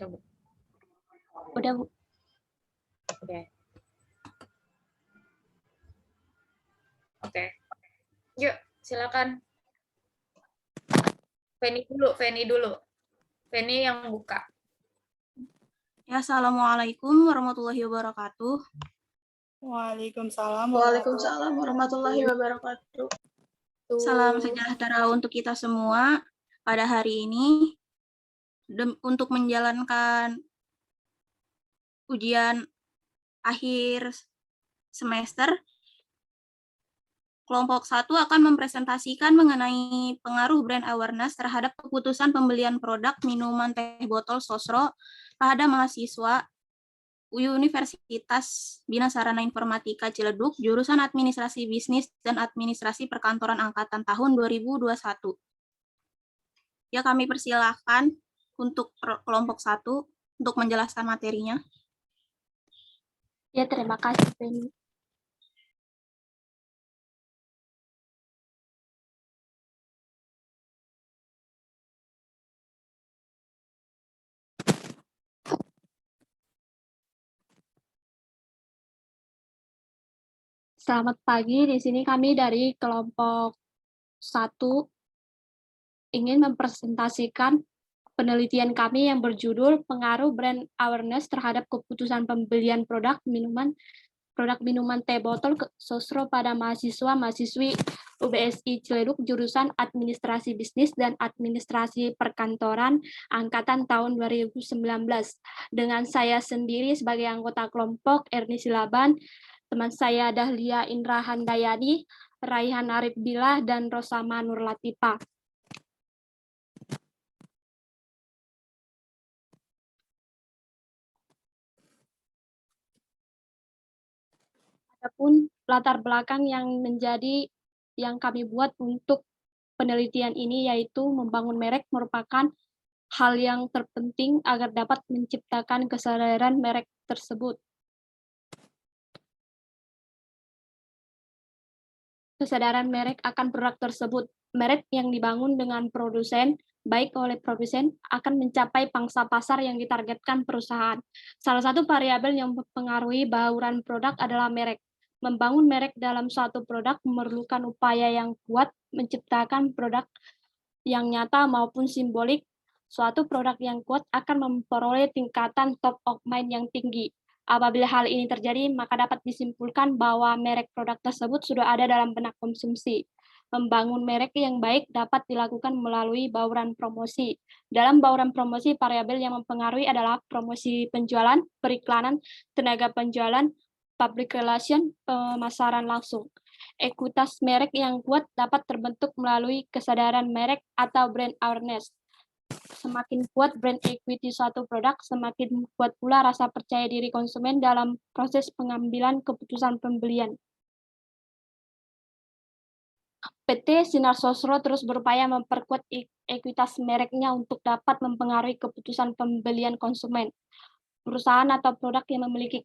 Coba. Udah, Bu. Oke. Oke. Yuk, silakan. Feni dulu. Feni yang buka. Ya, Assalamualaikum warahmatullahi wabarakatuh. Waalaikumsalam warahmatullahi wabarakatuh. Salam sejahtera untuk kita semua pada hari ini. Untuk menjalankan ujian akhir semester, kelompok 1 akan mempresentasikan mengenai pengaruh brand awareness terhadap keputusan pembelian produk minuman teh botol sosro pada mahasiswa Universitas Bina Sarana Informatika Ciledug, jurusan Administrasi Bisnis dan Administrasi Perkantoran angkatan tahun 2021. Ya, kami persilahkan untuk kelompok 1 untuk menjelaskan materinya. Ya, terima kasih, Feni. Selamat pagi, di sini kami dari kelompok 1 ingin mempresentasikan penelitian kami yang berjudul pengaruh brand awareness terhadap keputusan pembelian produk minuman teh botol sosro pada mahasiswa-mahasiswi UBSI Ciledug jurusan Administrasi Bisnis dan Administrasi Perkantoran angkatan tahun 2019. Dengan saya sendiri sebagai anggota kelompok Erni Silaban, teman saya Dahlia Indra Handayani, Raihan Arif Billah, dan Rosama Nur Latifah. Adapun latar belakang yang kami buat untuk penelitian ini yaitu membangun merek merupakan hal yang terpenting agar dapat menciptakan kesadaran merek tersebut. Kesadaran merek akan produk tersebut. Merek yang dibangun dengan produsen, baik oleh produsen, akan mencapai pangsa pasar yang ditargetkan perusahaan. Salah satu variabel yang mempengaruhi bauran produk adalah merek. Membangun merek dalam suatu produk memerlukan upaya yang kuat menciptakan produk yang nyata maupun simbolik. Suatu produk yang kuat akan memperoleh tingkatan top of mind yang tinggi. Apabila hal ini terjadi, maka dapat disimpulkan bahwa merek produk tersebut sudah ada dalam benak konsumsi. Membangun merek yang baik dapat dilakukan melalui bauran promosi. Dalam bauran promosi, variabel yang mempengaruhi adalah promosi penjualan, periklanan, tenaga penjualan, public relation, pemasaran langsung. Ekuitas merek yang kuat dapat terbentuk melalui kesadaran merek atau brand awareness. Semakin kuat brand equity suatu produk, semakin kuat pula rasa percaya diri konsumen dalam proses pengambilan keputusan pembelian. PT Sinar Sosro terus berupaya memperkuat ekuitas mereknya untuk dapat mempengaruhi keputusan pembelian konsumen. Perusahaan atau produk yang memiliki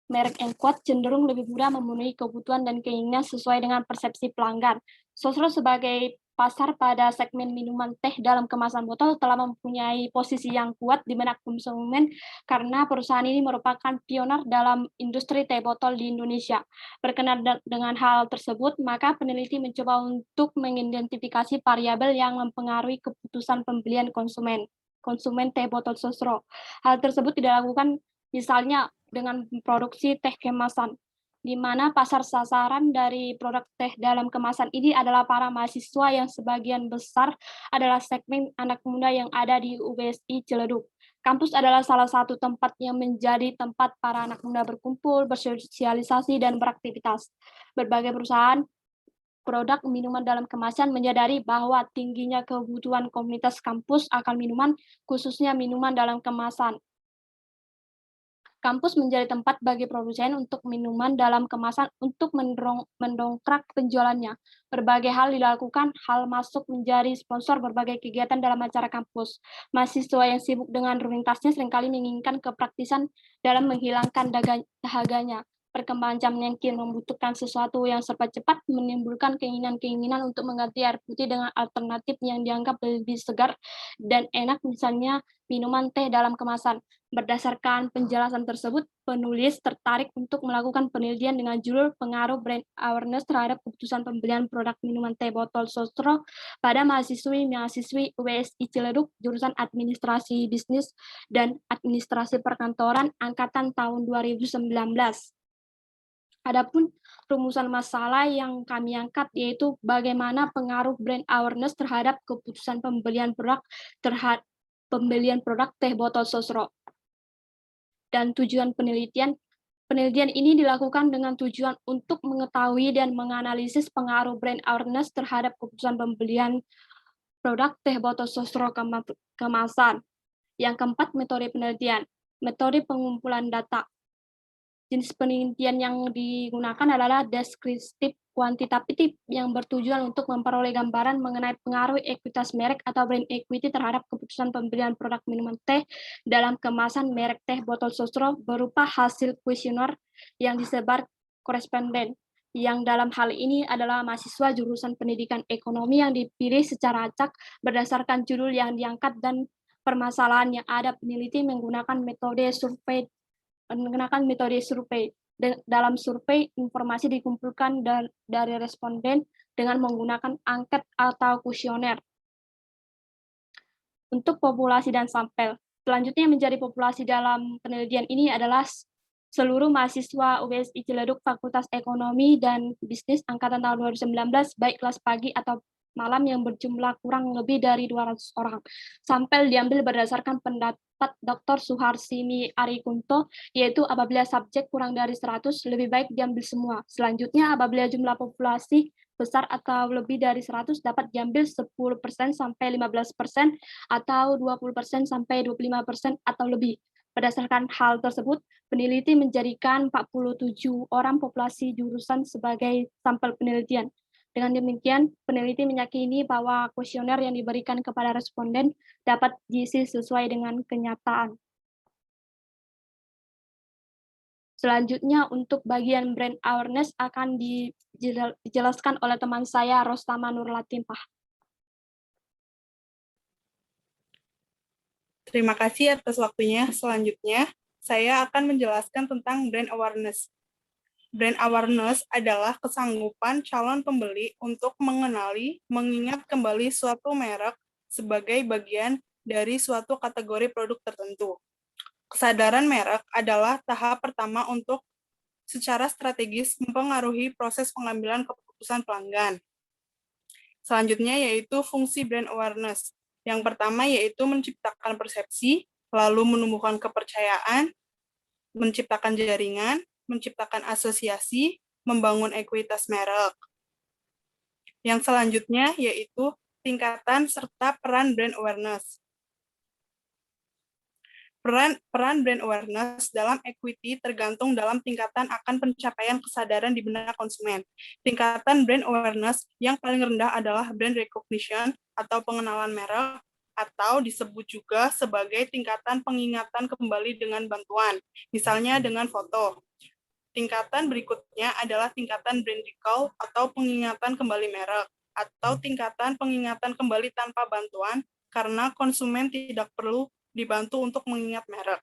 merek yang kuat cenderung lebih mudah memenuhi kebutuhan dan keinginan sesuai dengan persepsi pelanggan. Sosro sebagai pasar pada segmen minuman teh dalam kemasan botol telah mempunyai posisi yang kuat di benak konsumen karena perusahaan ini merupakan pioner dalam industri teh botol di Indonesia. Berkenaan dengan hal tersebut, maka peneliti mencoba untuk mengidentifikasi variabel yang mempengaruhi keputusan pembelian konsumen teh botol Sosro. Hal tersebut tidak dilakukan misalnya dengan produksi teh kemasan, di mana pasar sasaran dari produk teh dalam kemasan ini adalah para mahasiswa yang sebagian besar adalah segmen anak muda yang ada di UBSI Ciledug. Kampus adalah salah satu tempat yang menjadi tempat para anak muda berkumpul, bersosialisasi, dan beraktivitas. Berbagai perusahaan produk minuman dalam kemasan menyadari bahwa tingginya kebutuhan komunitas kampus akan minuman, khususnya minuman dalam kemasan. Kampus menjadi tempat bagi produsen untuk minuman dalam kemasan untuk mendongkrak penjualannya. Berbagai hal dilakukan, hal masuk menjadi sponsor berbagai kegiatan dalam acara kampus. Mahasiswa yang sibuk dengan rutinitasnya seringkali menginginkan kepraktisan dalam menghilangkan dahaganya. perkembangan zaman yang kian membutuhkan sesuatu yang serba cepat menimbulkan keinginan-keinginan untuk mengganti air putih dengan alternatif yang dianggap lebih segar dan enak, misalnya minuman teh dalam kemasan. Berdasarkan penjelasan tersebut, penulis tertarik untuk melakukan penelitian dengan judul Pengaruh Brand Awareness terhadap keputusan pembelian produk minuman teh botol sosro pada mahasiswi UWSI Ciledug jurusan Administrasi Bisnis dan Administrasi Perkantoran angkatan tahun 2019. Adapun rumusan masalah yang kami angkat yaitu bagaimana pengaruh brand awareness terhadap keputusan pembelian produk teh botol sosro. Dan tujuan penelitian ini dilakukan dengan tujuan untuk mengetahui dan menganalisis pengaruh brand awareness terhadap keputusan pembelian produk teh botol sosro kemasan. Yang keempat, metode penelitian. Metode pengumpulan data. Jenis penelitian yang digunakan adalah deskriptif kuantitatif yang bertujuan untuk memperoleh gambaran mengenai pengaruh ekuitas merek atau brand equity terhadap keputusan pembelian produk minuman teh dalam kemasan merek teh botol sosro berupa hasil kuesioner yang disebar koresponden, yang dalam hal ini adalah mahasiswa jurusan pendidikan ekonomi yang dipilih secara acak berdasarkan judul yang diangkat dan permasalahan yang ada. Peneliti menggunakan metode survei. Dalam survei, informasi dikumpulkan dari responden dengan menggunakan angket atau kuesioner. Untuk populasi dan sampel, selanjutnya menjadi populasi dalam penelitian ini adalah seluruh mahasiswa UWSI Ciledug Fakultas Ekonomi dan Bisnis angkatan tahun 2019, baik kelas pagi atau malam yang berjumlah kurang lebih dari 200 orang. Sampel diambil berdasarkan pendapat Dr. Suharsini Arikunto, yaitu apabila subjek kurang dari 100, lebih baik diambil semua. Selanjutnya, apabila jumlah populasi besar atau lebih dari 100 dapat diambil 10% sampai 15% atau 20% sampai 25% atau lebih. Berdasarkan hal tersebut, peneliti menjadikan 47 orang populasi jurusan sebagai sampel penelitian. Dengan demikian, peneliti meyakini bahwa kuesioner yang diberikan kepada responden dapat diisi sesuai dengan kenyataan. Selanjutnya, untuk bagian brand awareness akan dijelaskan oleh teman saya, Rostama Nurlatifah. Terima kasih atas waktunya. Selanjutnya, saya akan menjelaskan tentang brand awareness. Brand awareness adalah kesanggupan calon pembeli untuk mengenali, mengingat kembali suatu merek sebagai bagian dari suatu kategori produk tertentu. Kesadaran merek adalah tahap pertama untuk secara strategis mempengaruhi proses pengambilan keputusan pelanggan. Selanjutnya yaitu fungsi brand awareness. Yang pertama yaitu menciptakan persepsi, lalu menumbuhkan kepercayaan, menciptakan jaringan, menciptakan asosiasi, membangun ekuitas merek. Yang selanjutnya yaitu tingkatan serta peran brand awareness. Peran brand awareness dalam equity tergantung dalam tingkatan akan pencapaian kesadaran di benak konsumen. Tingkatan brand awareness yang paling rendah adalah brand recognition atau pengenalan merek, atau disebut juga sebagai tingkatan pengingatan kembali dengan bantuan, misalnya dengan foto. Tingkatan berikutnya adalah tingkatan brand recall atau pengingatan kembali merek, atau tingkatan pengingatan kembali tanpa bantuan karena konsumen tidak perlu dibantu untuk mengingat merek.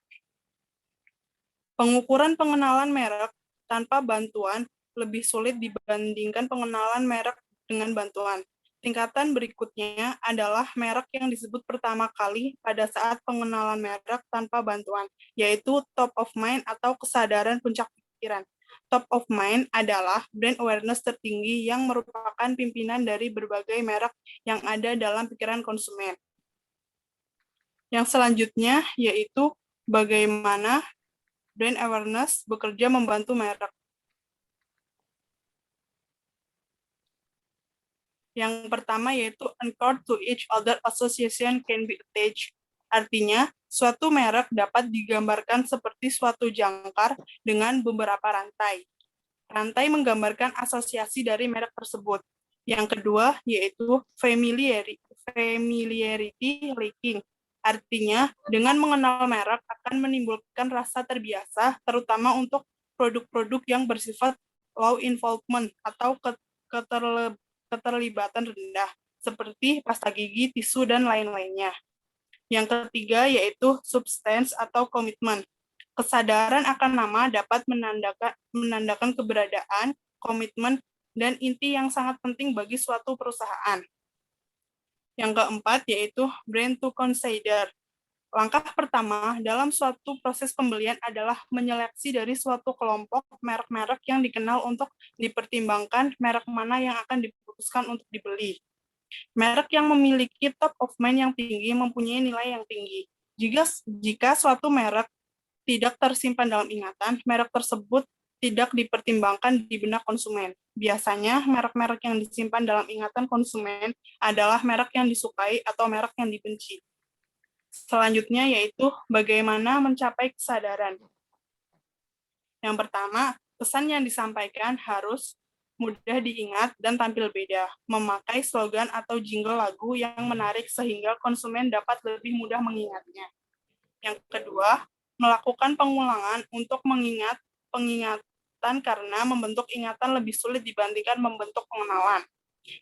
Pengukuran pengenalan merek tanpa bantuan lebih sulit dibandingkan pengenalan merek dengan bantuan. Tingkatan berikutnya adalah merek yang disebut pertama kali pada saat pengenalan merek tanpa bantuan, yaitu top of mind atau kesadaran puncak pikiran. Top of mind adalah brand awareness tertinggi yang merupakan pimpinan dari berbagai merek yang ada dalam pikiran konsumen. Yang selanjutnya yaitu bagaimana brand awareness bekerja membantu merek. Yang pertama yaitu anchored to each other association can be attached. Artinya, suatu merek dapat digambarkan seperti suatu jangkar dengan beberapa rantai. Rantai menggambarkan asosiasi dari merek tersebut. Yang kedua yaitu familiarity linking. Artinya, dengan mengenal merek akan menimbulkan rasa terbiasa, terutama untuk produk-produk yang bersifat low involvement atau keterlibatan rendah, seperti pasta gigi, tisu, dan lain-lainnya. Yang ketiga yaitu substance atau komitmen. Kesadaran akan nama dapat menandakan keberadaan, komitmen, dan inti yang sangat penting bagi suatu perusahaan. Yang keempat yaitu brand to consider. Langkah pertama dalam suatu proses pembelian adalah menyeleksi dari suatu kelompok merek-merek yang dikenal untuk dipertimbangkan merek mana yang akan diputuskan untuk dibeli. Merek yang memiliki top of mind yang tinggi mempunyai nilai yang tinggi. Jika suatu merek tidak tersimpan dalam ingatan, merek tersebut tidak dipertimbangkan di benak konsumen. Biasanya, merek-merek yang disimpan dalam ingatan konsumen adalah merek yang disukai atau merek yang dibenci. Selanjutnya yaitu bagaimana mencapai kesadaran. Yang pertama, pesan yang disampaikan harus mudah diingat dan tampil beda, memakai slogan atau jingle lagu yang menarik sehingga konsumen dapat lebih mudah mengingatnya. Yang kedua, melakukan pengulangan untuk pengingatan karena membentuk ingatan lebih sulit dibandingkan membentuk pengenalan.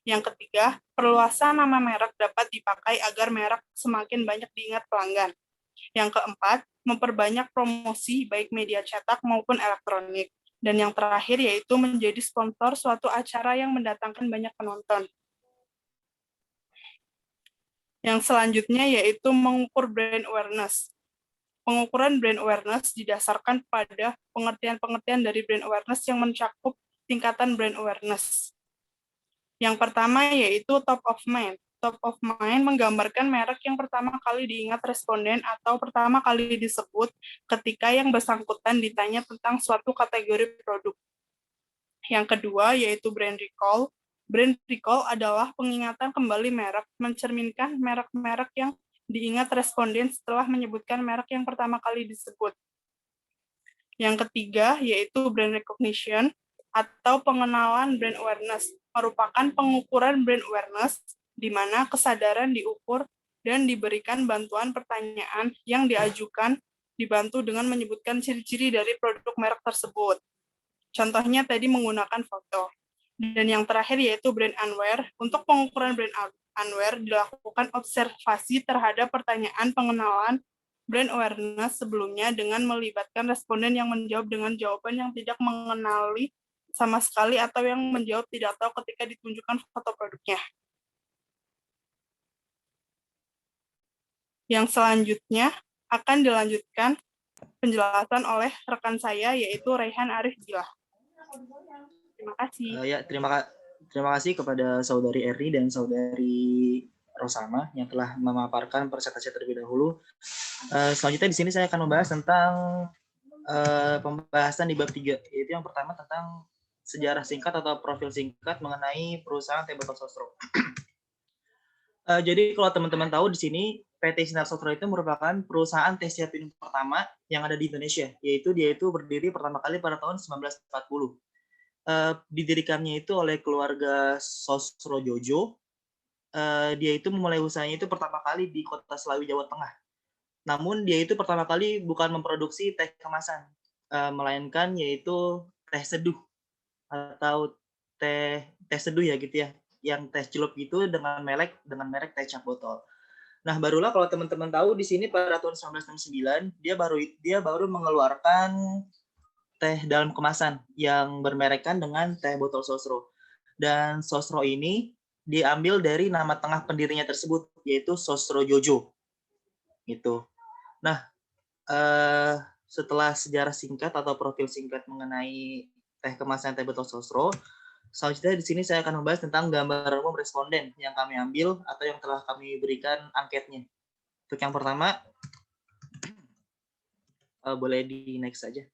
Yang ketiga, perluasan nama merek dapat dipakai agar merek semakin banyak diingat pelanggan. Yang keempat, memperbanyak promosi baik media cetak maupun elektronik. Dan yang terakhir yaitu menjadi sponsor suatu acara yang mendatangkan banyak penonton. Yang selanjutnya yaitu mengukur brand awareness. Pengukuran brand awareness didasarkan pada pengertian-pengertian dari brand awareness yang mencakup tingkatan brand awareness. Yang pertama yaitu top of mind. Top of mind menggambarkan merek yang pertama kali diingat responden atau pertama kali disebut ketika yang bersangkutan ditanya tentang suatu kategori produk. Yang kedua yaitu brand recall. Brand recall adalah pengingatan kembali merek, mencerminkan merek-merek yang diingat responden setelah menyebutkan merek yang pertama kali disebut. Yang ketiga yaitu brand recognition atau pengenalan brand awareness, merupakan pengukuran brand awareness di mana kesadaran diukur dan diberikan bantuan pertanyaan yang diajukan dibantu dengan menyebutkan ciri-ciri dari produk merek tersebut. Contohnya tadi menggunakan foto. Dan yang terakhir yaitu brand unaware. Untuk pengukuran brand unaware dilakukan observasi terhadap pertanyaan pengenalan brand awareness sebelumnya dengan melibatkan responden yang menjawab dengan jawaban yang tidak mengenali sama sekali atau yang menjawab tidak tahu ketika ditunjukkan foto produknya. Yang selanjutnya akan dilanjutkan penjelasan oleh rekan saya yaitu Raihan Arif Gilah. Terima kasih. Terima kasih kepada Saudari Erni dan Saudari Rosama yang telah memaparkan presentasi terlebih dahulu. Selanjutnya di sini saya akan membahas tentang pembahasan di bab 3, yaitu yang pertama tentang sejarah singkat atau profil singkat mengenai perusahaan Teh Botol Sosro. Jadi kalau teman-teman tahu di sini PT Sinar Sosro itu merupakan perusahaan teh siap minum pertama yang ada di Indonesia, yaitu dia itu berdiri pertama kali pada tahun 1940. Didirikannya itu oleh keluarga Sosro Jojo. Dia itu memulai usahanya itu pertama kali di kota Selawi, Jawa Tengah. Namun dia itu pertama kali bukan memproduksi teh kemasan, melainkan yaitu teh seduh atau teh seduh ya gitu ya, yang teh celup gitu dengan merek teh cap botol. Nah, barulah kalau teman-teman tahu di sini pada tahun 1969 dia baru mengeluarkan teh dalam kemasan yang bermerekkan dengan teh botol Sosro. Dan Sosro ini diambil dari nama tengah pendirinya tersebut yaitu Sosro Jojo. Gitu. Nah, setelah sejarah singkat atau profil singkat mengenai teh kemasan teh botol Sosro, selanjutnya di sini saya akan membahas tentang gambar umum responden yang kami ambil atau yang telah kami berikan anketnya. Untuk yang pertama, boleh di next saja.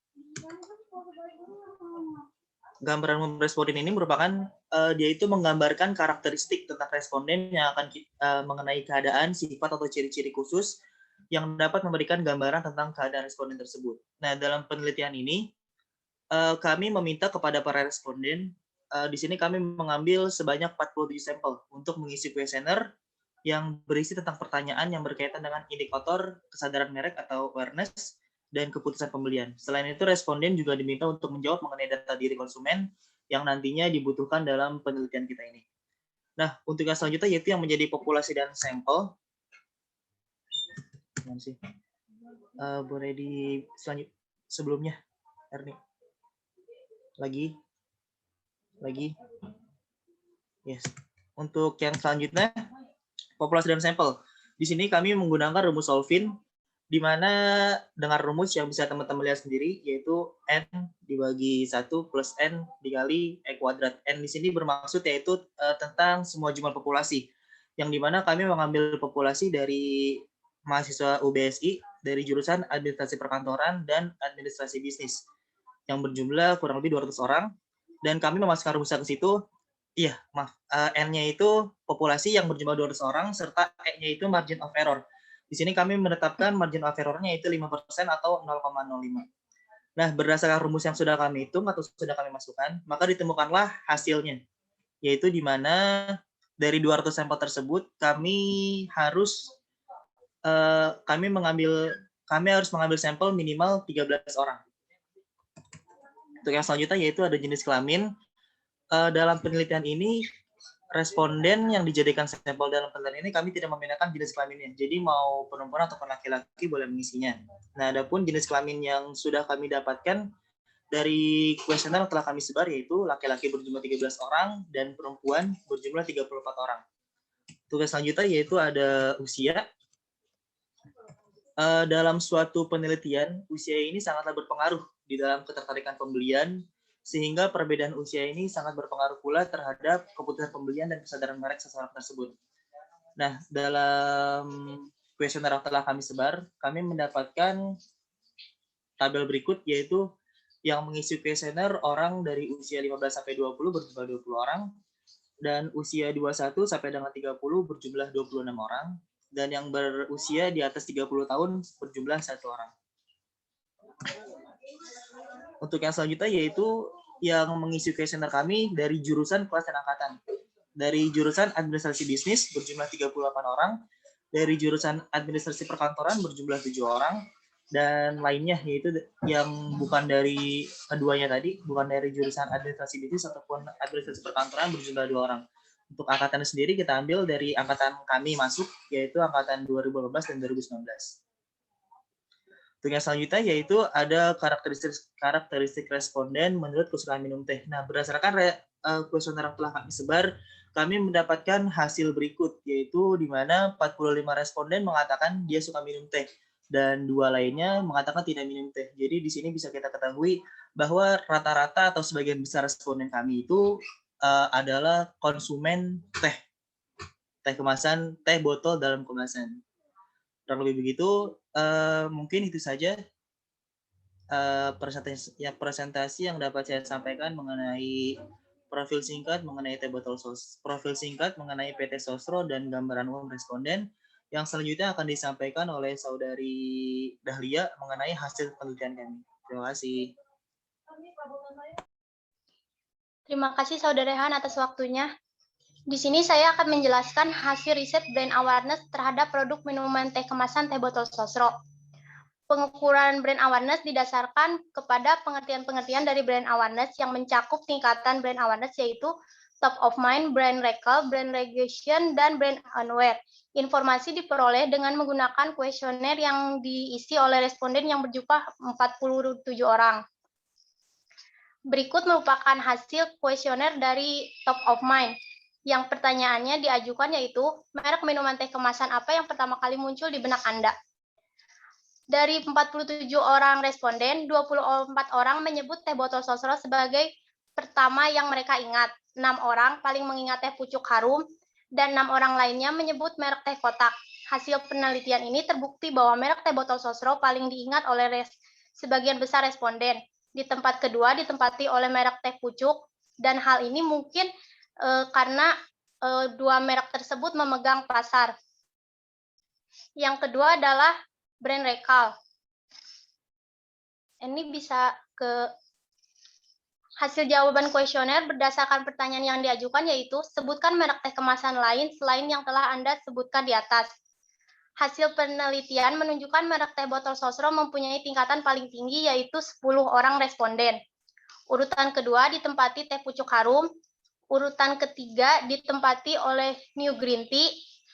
Gambaran umum responden ini merupakan dia itu menggambarkan karakteristik tentang responden yang akan mengenai keadaan, sifat atau ciri-ciri khusus yang dapat memberikan gambaran tentang keadaan responden tersebut. Nah, dalam penelitian ini kami meminta kepada para responden, di sini kami mengambil sebanyak 47 sampel untuk mengisi kuesioner yang berisi tentang pertanyaan yang berkaitan dengan indikator kesadaran merek atau awareness dan keputusan pembelian. Selain itu, responden juga diminta untuk menjawab mengenai data diri konsumen yang nantinya dibutuhkan dalam penelitian kita ini. Nah, untuk yang selanjutnya yaitu yang menjadi populasi dan sampel. Boleh di selanjutnya sebelumnya, Ernie. Lagi. Yes. Untuk yang selanjutnya, populasi dan sampel. Di sini kami menggunakan rumus Solvin, di mana dengan rumus yang bisa teman-teman lihat sendiri, yaitu N dibagi 1 plus N dikali E kuadrat. N di sini bermaksud yaitu tentang semua jumlah populasi, yang dimana kami mengambil populasi dari mahasiswa UBSI, dari jurusan Administrasi Perkantoran dan Administrasi Bisnis, yang berjumlah kurang lebih 200 orang, dan kami memasukkan rumusnya ke situ. N-nya itu populasi yang berjumlah 200 orang, serta E-nya itu margin of error. Di sini kami menetapkan margin of error-nya itu 5% atau 0,05. Nah, berdasarkan rumus yang sudah kami hitung atau sudah kami masukkan, maka ditemukanlah hasilnya, yaitu di mana dari 200 sampel tersebut kami harus mengambil sampel minimal 13 orang. Untuk yang selanjutnya yaitu ada jenis kelamin. Dalam penelitian ini, responden yang dijadikan sampel dalam penelitian ini kami tidak membedakan jenis kelaminnya. Jadi mau perempuan ataupun laki-laki boleh mengisinya. Nah, adapun jenis kelamin yang sudah kami dapatkan dari kuesioner yang telah kami sebar yaitu laki-laki berjumlah 13 orang dan perempuan berjumlah 34 orang. Tugas selanjutnya yaitu ada usia. Dalam suatu penelitian, usia ini sangatlah berpengaruh di dalam ketertarikan pembelian, sehingga perbedaan usia ini sangat berpengaruh pula terhadap keputusan pembelian dan kesadaran merek seseorang tersebut. Nah, dalam kuesioner yang telah kami sebar, kami mendapatkan tabel berikut, yaitu yang mengisi kuesioner orang dari usia 15 sampai 20 berjumlah 20 orang, dan usia 21 sampai dengan 30 berjumlah 26 orang, dan yang berusia di atas 30 tahun berjumlah 1 orang. Untuk yang selanjutnya yaitu yang mengisi kuesioner kami dari jurusan kelas dan angkatan. Dari jurusan administrasi bisnis berjumlah 38 orang, dari jurusan administrasi perkantoran berjumlah 7 orang, dan lainnya yaitu yang bukan dari keduanya tadi, bukan dari jurusan administrasi bisnis ataupun administrasi perkantoran berjumlah 2 orang. Untuk angkatan sendiri kita ambil dari angkatan kami masuk, yaitu angkatan 2018 dan 2019. Untuk yang selanjutnya yaitu ada karakteristik responden menurut kesukaan minum teh. Nah, berdasarkan kuesioner yang telah kami sebar, kami mendapatkan hasil berikut, yaitu di mana 45 responden mengatakan dia suka minum teh dan 2 lainnya mengatakan tidak minum teh. Jadi di sini bisa kita ketahui bahwa rata-rata atau sebagian besar responden kami itu adalah konsumen teh kemasan, teh botol dalam kemasan. Kurang lebih begitu. Mungkin itu saja presentasi yang dapat saya sampaikan mengenai profil singkat mengenai teh botol profil singkat mengenai PT Sosro dan gambaran umum responden. Yang selanjutnya akan disampaikan oleh Saudari Dahlia mengenai hasil penelitian kami. Terima kasih. Terima kasih Saudara Rehan atas waktunya. Di sini saya akan menjelaskan hasil riset brand awareness terhadap produk minuman teh kemasan teh botol Sosro. Pengukuran brand awareness didasarkan kepada pengertian-pengertian dari brand awareness yang mencakup tingkatan brand awareness yaitu top of mind, brand recall, brand recognition, dan brand aware. Informasi diperoleh dengan menggunakan kuesioner yang diisi oleh responden yang berjumlah 47 orang. Berikut merupakan hasil kuesioner dari top of mind. Yang pertanyaannya diajukan yaitu, merek minuman teh kemasan apa yang pertama kali muncul di benak Anda? Dari 47 orang responden, 24 orang menyebut teh botol Sosro sebagai pertama yang mereka ingat. 6 orang paling mengingat teh pucuk harum, dan 6 orang lainnya menyebut merek teh kotak. Hasil penelitian ini terbukti bahwa merek teh botol Sosro paling diingat oleh sebagian besar responden. Di tempat kedua ditempati oleh merek teh pucuk, dan hal ini mungkin karena 2 merek tersebut memegang pasar. Yang kedua adalah brand recall. Ini bisa ke hasil jawaban kuesioner berdasarkan pertanyaan yang diajukan yaitu sebutkan merek teh kemasan lain selain yang telah Anda sebutkan di atas. Hasil penelitian menunjukkan merek teh botol Sosro mempunyai tingkatan paling tinggi, yaitu 10 orang responden. Urutan kedua ditempati teh pucuk harum, urutan ketiga ditempati oleh New Green Tea,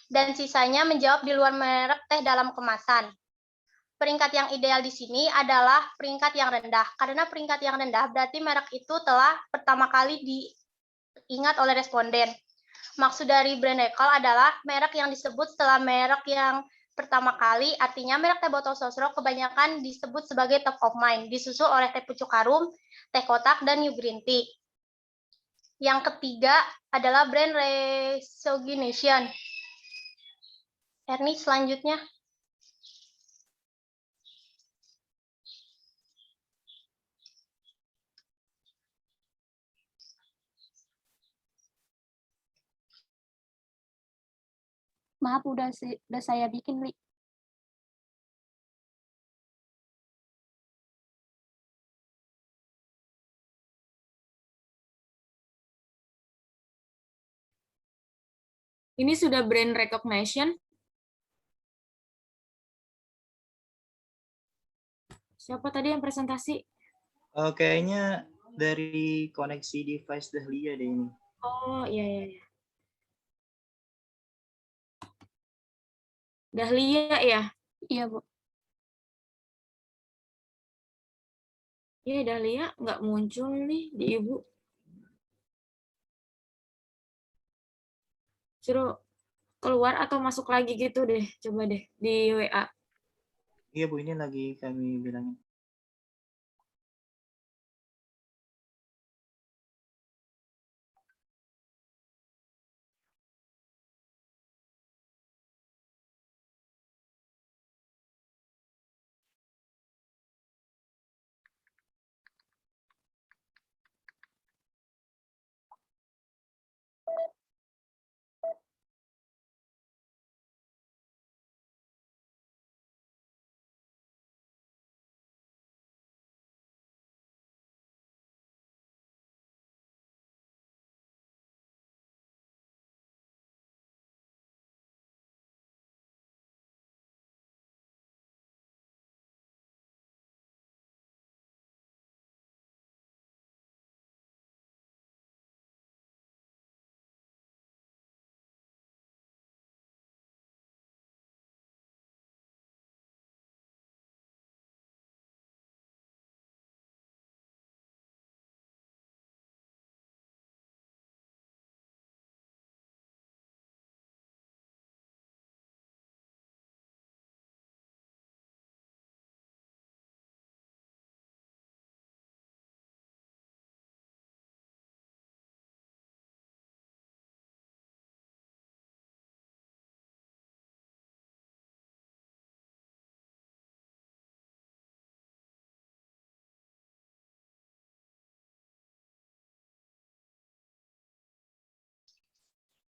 dan sisanya menjawab di luar merek teh dalam kemasan. Peringkat yang ideal di sini adalah peringkat yang rendah. Karena peringkat yang rendah berarti merek itu telah pertama kali diingat oleh responden. Maksud dari brand recall adalah merek yang disebut setelah merek yang pertama kali, artinya merek teh botol Sosro kebanyakan disebut sebagai top of mind, disusul oleh teh pucuk harum, teh kotak, dan New Green Tea. Yang ketiga adalah brand recognition. Ernie, selanjutnya. Maaf, udah saya bikin, Li. Ini sudah brand recognition. Siapa tadi yang presentasi? Kayaknya dari koneksi device Dahlia deh ini. Oh, iya, iya, iya. Dahlia ya? Iya, Bu. Iya, Dahlia nggak muncul nih di Ibu. Suruh keluar atau masuk lagi gitu deh. Coba deh di WA. Iya Bu, ini lagi kami bilangin.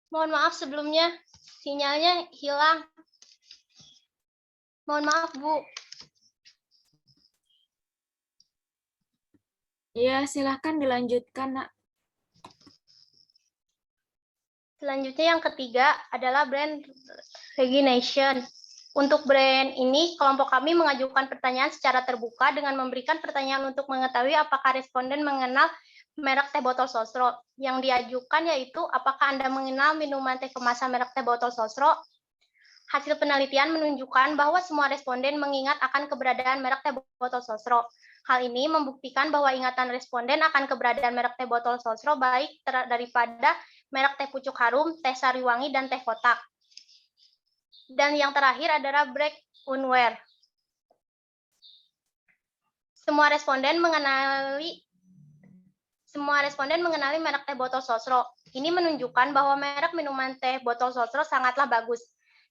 Mohon maaf sebelumnya, sinyalnya hilang. Mohon maaf, Bu. Iya, silahkan dilanjutkan, Nak. Selanjutnya yang ketiga adalah brand recognition. Untuk brand ini, kelompok kami mengajukan pertanyaan secara terbuka dengan memberikan pertanyaan untuk mengetahui apakah responden mengenal merek teh botol Sosro. Yang diajukan yaitu, apakah Anda mengenal minuman teh kemasan merek teh botol Sosro? Hasil penelitian menunjukkan bahwa semua responden mengingat akan keberadaan merek teh botol Sosro. Hal ini membuktikan bahwa ingatan responden akan keberadaan merek teh botol Sosro baik daripada merek teh pucuk harum, teh sariwangi, dan teh kotak. Dan yang terakhir adalah Break Unware. Semua responden mengenali merek teh botol Sosro. Ini menunjukkan bahwa merek minuman teh botol Sosro sangatlah bagus.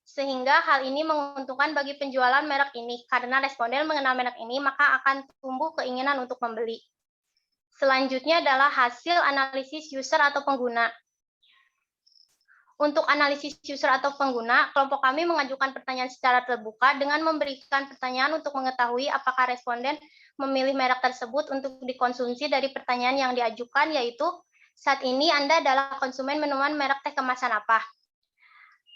Sehingga hal ini menguntungkan bagi penjualan merek ini. Karena responden mengenal merek ini, maka akan tumbuh keinginan untuk membeli. Selanjutnya adalah hasil analisis user atau pengguna. Untuk analisis user atau pengguna, kelompok kami mengajukan pertanyaan secara terbuka dengan memberikan pertanyaan untuk mengetahui apakah responden memilih merek tersebut untuk dikonsumsi. Dari pertanyaan yang diajukan yaitu, saat ini Anda adalah konsumen minuman merek teh kemasan apa?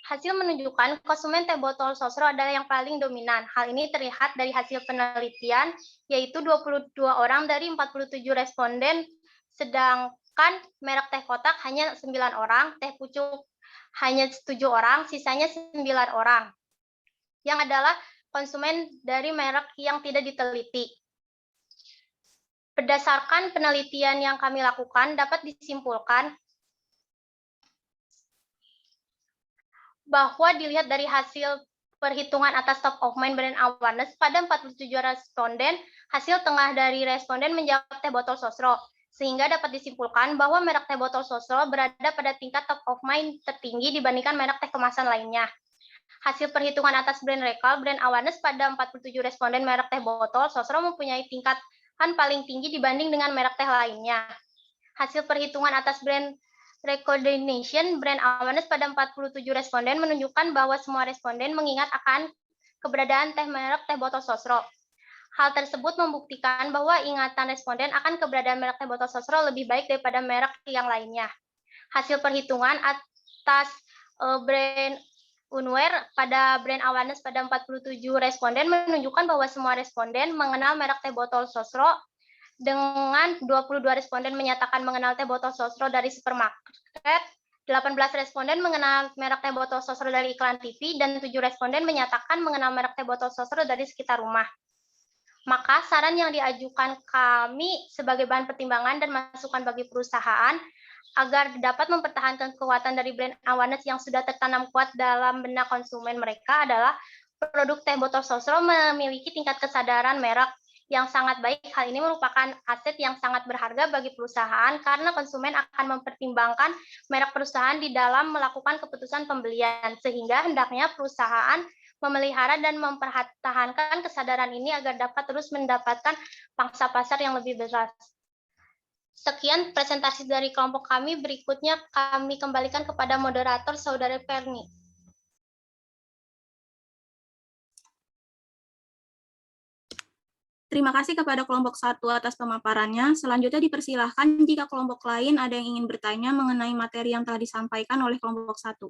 Hasil menunjukkan konsumen teh botol sosro adalah yang paling dominan. Hal ini terlihat dari hasil penelitian, yaitu 22 orang dari 47 responden, sedangkan merek teh kotak hanya 9 orang, teh pucuk hanya 7 orang, sisanya 9 orang, yang adalah konsumen dari merek yang tidak diteliti. Berdasarkan penelitian yang kami lakukan, dapat disimpulkan bahwa dilihat dari hasil perhitungan atas top of mind brand awareness pada 47 responden, hasil tengah dari responden menjawab teh botol sosro, sehingga dapat disimpulkan bahwa merek teh botol sosro berada pada tingkat top of mind tertinggi dibandingkan merek teh kemasan lainnya. Hasil perhitungan atas brand recall brand awareness pada 47 responden merek teh botol sosro mempunyai tingkatan paling tinggi dibanding dengan merek teh lainnya. Hasil perhitungan atas brand recognition brand awareness pada 47 responden menunjukkan bahwa semua responden mengingat akan keberadaan teh merek teh botol sosro. Hal tersebut membuktikan bahwa ingatan responden akan keberadaan merek teh botol sosro lebih baik daripada merek yang lainnya. Hasil perhitungan atas brand Unware pada brand awareness pada 47 responden menunjukkan bahwa semua responden mengenal merek teh botol sosro, dengan 22 responden menyatakan mengenal teh botol sosro dari supermarket, 18 responden mengenal merek teh botol sosro dari iklan TV, dan 7 responden menyatakan mengenal merek teh botol sosro dari sekitar rumah. Maka saran yang diajukan kami sebagai bahan pertimbangan dan masukan bagi perusahaan agar dapat mempertahankan kekuatan dari brand awareness yang sudah tertanam kuat dalam benak konsumen mereka adalah produk teh botol sosro memiliki tingkat kesadaran merek yang sangat baik. Hal ini merupakan aset yang sangat berharga bagi perusahaan karena konsumen akan mempertimbangkan merek perusahaan di dalam melakukan keputusan pembelian, sehingga hendaknya perusahaan memelihara dan mempertahankan kesadaran ini agar dapat terus mendapatkan pangsa pasar yang lebih besar. Sekian presentasi dari kelompok kami. Berikutnya kami kembalikan kepada moderator Saudara Perni. Terima kasih kepada kelompok 1 atas pemaparannya. Selanjutnya dipersilahkan jika kelompok lain ada yang ingin bertanya mengenai materi yang telah disampaikan oleh kelompok 1.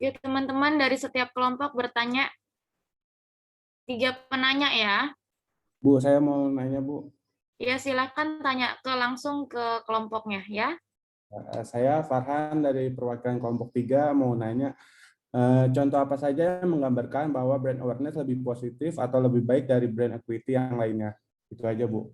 Ya, teman-teman dari setiap kelompok bertanya. 3 penanya ya. Bu, saya mau nanya, Bu. Ya, silakan tanya langsung ke kelompoknya ya. Saya Farhan dari perwakilan kelompok 3 mau nanya, contoh apa saja yang menggambarkan bahwa brand awareness lebih positif atau lebih baik dari brand equity yang lainnya. Itu aja, Bu.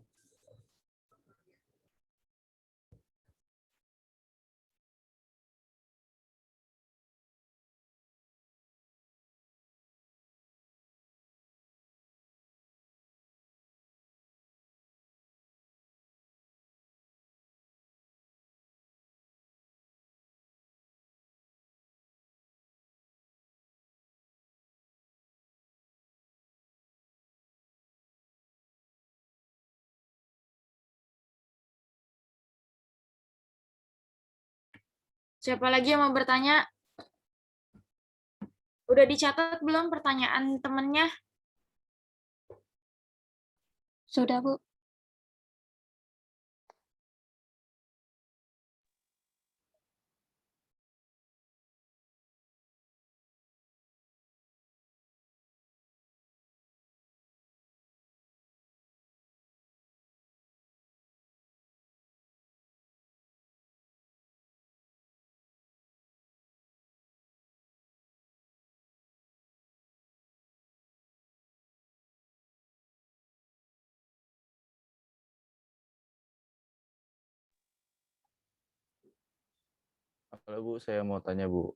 Siapa lagi yang mau bertanya? Udah dicatat belum pertanyaan temennya? Sudah, Bu. Halo Bu, saya mau tanya Bu.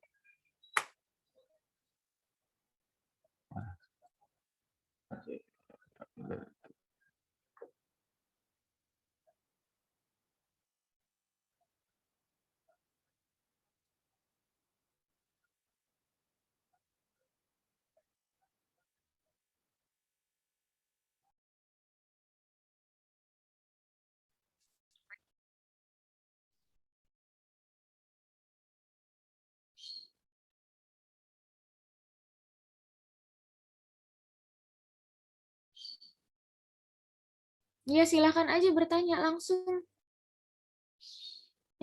Iya, silakan aja bertanya langsung.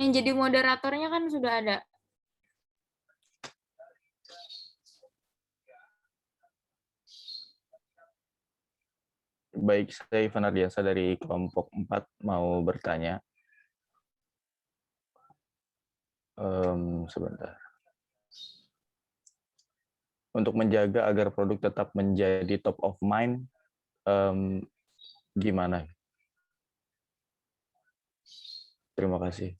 Yang jadi moderatornya kan sudah ada. Baik, saya Ivan Ardiansa dari kelompok 4 mau bertanya. Sebentar. Untuk menjaga agar produk tetap menjadi top of mind, gimana? Terima kasih.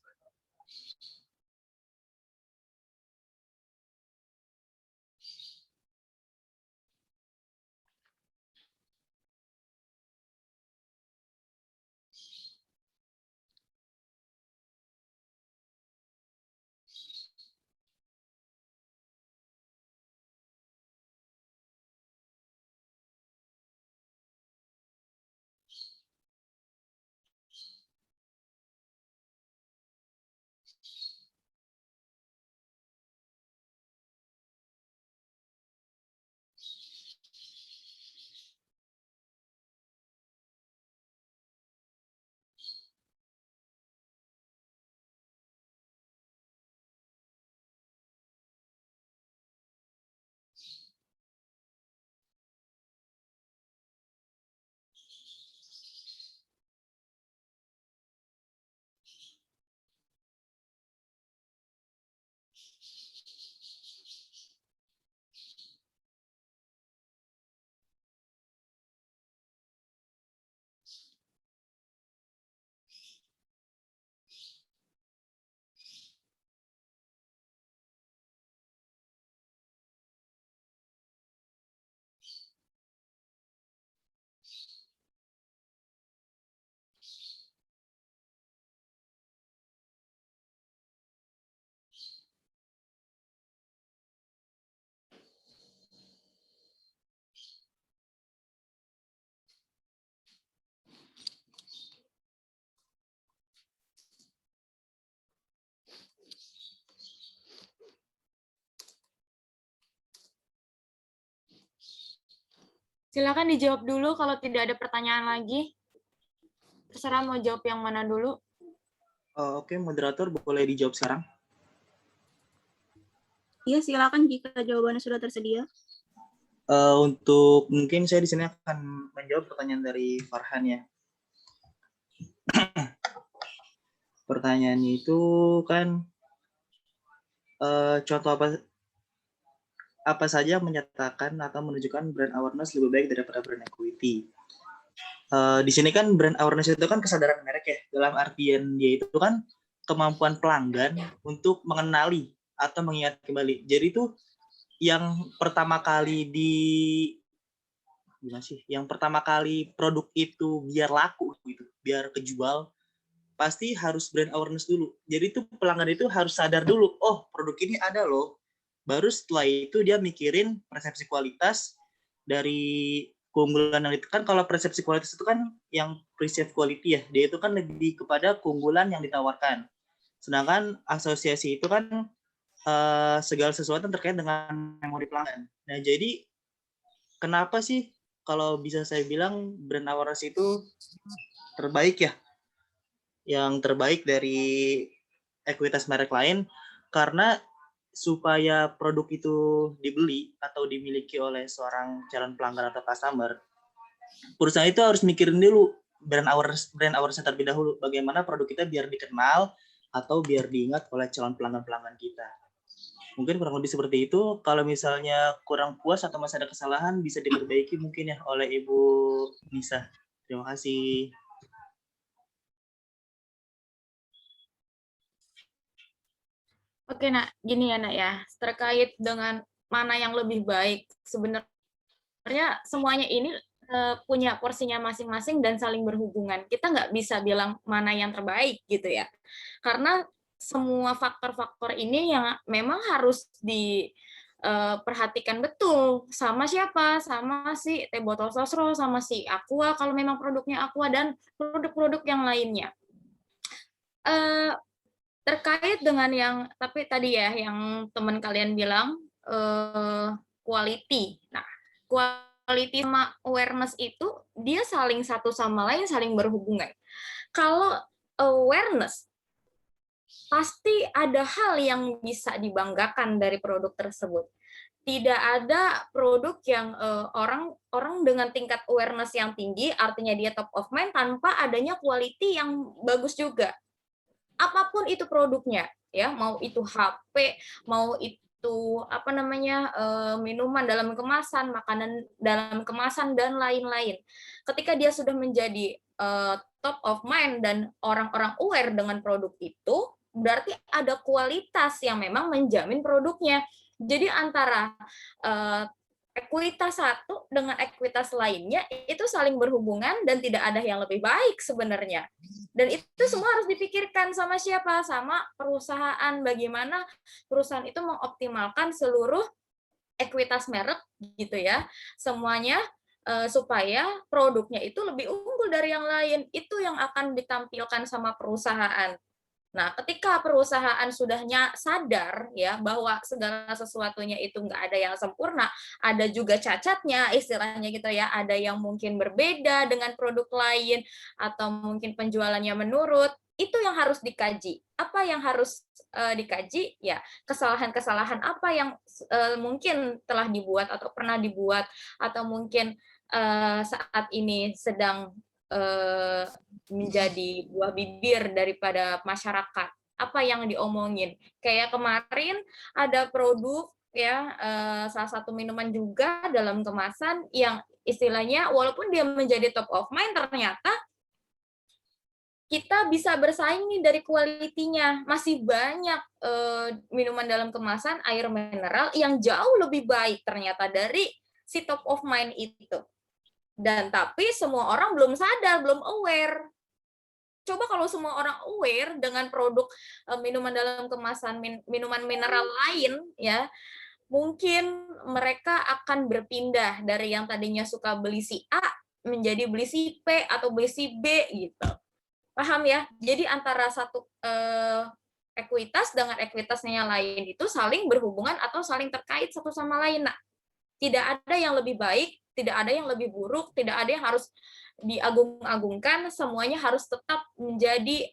Silakan dijawab dulu kalau tidak ada pertanyaan lagi. Terserah mau jawab yang mana dulu. Oke, moderator boleh dijawab sekarang. Iya, silakan jika jawabannya sudah tersedia. Untuk mungkin saya di sini akan menjawab pertanyaan dari Farhan ya. Pertanyaannya itu kan contoh apa saja yang menyatakan atau menunjukkan brand awareness lebih baik daripada brand equity. Di sini kan brand awareness itu kan kesadaran merek ya. Dalam artian dia itu kan kemampuan pelanggan untuk mengenali atau mengingat kembali. Jadi itu yang pertama kali yang pertama kali produk itu biar laku gitu, biar kejual, pasti harus brand awareness dulu. Jadi itu pelanggan itu harus sadar dulu, oh produk ini ada loh. Baru setelah itu dia mikirin persepsi kualitas dari keunggulan yang itu kan. Kalau persepsi kualitas itu kan yang perceived quality ya, dia itu kan lebih kepada keunggulan yang ditawarkan. Sedangkan asosiasi itu kan segala sesuatu yang terkait dengan memori pelanggan. Nah jadi kenapa sih kalau bisa saya bilang brand awareness itu terbaik ya, yang terbaik dari ekuitas merek lain, karena supaya produk itu dibeli atau dimiliki oleh seorang calon pelanggan atau customer, perusahaan itu harus mikirin dulu brand awareness terlebih dahulu, bagaimana produk kita biar dikenal atau biar diingat oleh calon pelanggan kita. Mungkin kurang lebih seperti itu. Kalau misalnya kurang puas atau masih ada kesalahan, bisa diperbaiki mungkin ya oleh Ibu Nisa. Terima kasih. Oke, Nak. Gini ya, Nak ya. Terkait dengan mana yang lebih baik, sebenarnya semuanya ini punya porsinya masing-masing dan saling berhubungan. Kita nggak bisa bilang mana yang terbaik gitu ya. Karena semua faktor-faktor ini yang memang harus diperhatikan betul. Sama siapa? Sama si Teh Botol Sosro, sama si Aqua, kalau memang produknya Aqua, dan produk-produk yang lainnya. Terkait dengan yang tapi tadi ya yang teman kalian bilang quality. Nah, quality quality sama awareness itu dia saling satu sama lain saling berhubungan. Kalau awareness pasti ada hal yang bisa dibanggakan dari produk tersebut. Tidak ada produk yang orang dengan tingkat awareness yang tinggi, artinya dia top of mind tanpa adanya quality yang bagus juga. Apapun itu produknya, ya, mau itu HP, mau itu minuman dalam kemasan, makanan dalam kemasan dan lain-lain. Ketika dia sudah menjadi top of mind dan orang-orang aware dengan produk itu, berarti ada kualitas yang memang menjamin produknya. Jadi antara ekuitas satu dengan ekuitas lainnya itu saling berhubungan dan tidak ada yang lebih baik sebenarnya. Dan itu semua harus dipikirkan sama siapa? Sama perusahaan. Bagaimana perusahaan itu mengoptimalkan seluruh ekuitas merek gitu ya. Semuanya supaya produknya itu lebih unggul dari yang lain. Itu yang akan ditampilkan sama perusahaan. Nah, ketika perusahaan sudahnya sadar ya bahwa segala sesuatunya itu nggak ada yang sempurna, ada juga cacatnya, istilahnya gitu ya, ada yang mungkin berbeda dengan produk lain, atau mungkin penjualannya menurun, itu yang harus dikaji. Apa yang harus dikaji? Ya, kesalahan-kesalahan apa yang mungkin telah dibuat atau pernah dibuat, atau mungkin saat ini sedang menjadi buah bibir daripada masyarakat. Apa yang diomongin? Kayak kemarin ada produk ya salah satu minuman juga dalam kemasan yang istilahnya walaupun dia menjadi top of mind, ternyata kita bisa bersaing nih dari kualitinya. Masih banyak minuman dalam kemasan air mineral yang jauh lebih baik ternyata dari si top of mind itu. Dan tapi semua orang belum sadar, belum aware. Coba kalau semua orang aware dengan produk minuman dalam kemasan minuman mineral lain ya, mungkin mereka akan berpindah dari yang tadinya suka beli si A menjadi beli si P atau beli si B gitu. Paham ya? Jadi antara satu ekuitas dengan ekuitasnya yang lain itu saling berhubungan atau saling terkait satu sama lain. Nah, tidak ada yang lebih baik, tidak ada yang lebih buruk, tidak ada yang harus diagung-agungkan, semuanya harus tetap menjadi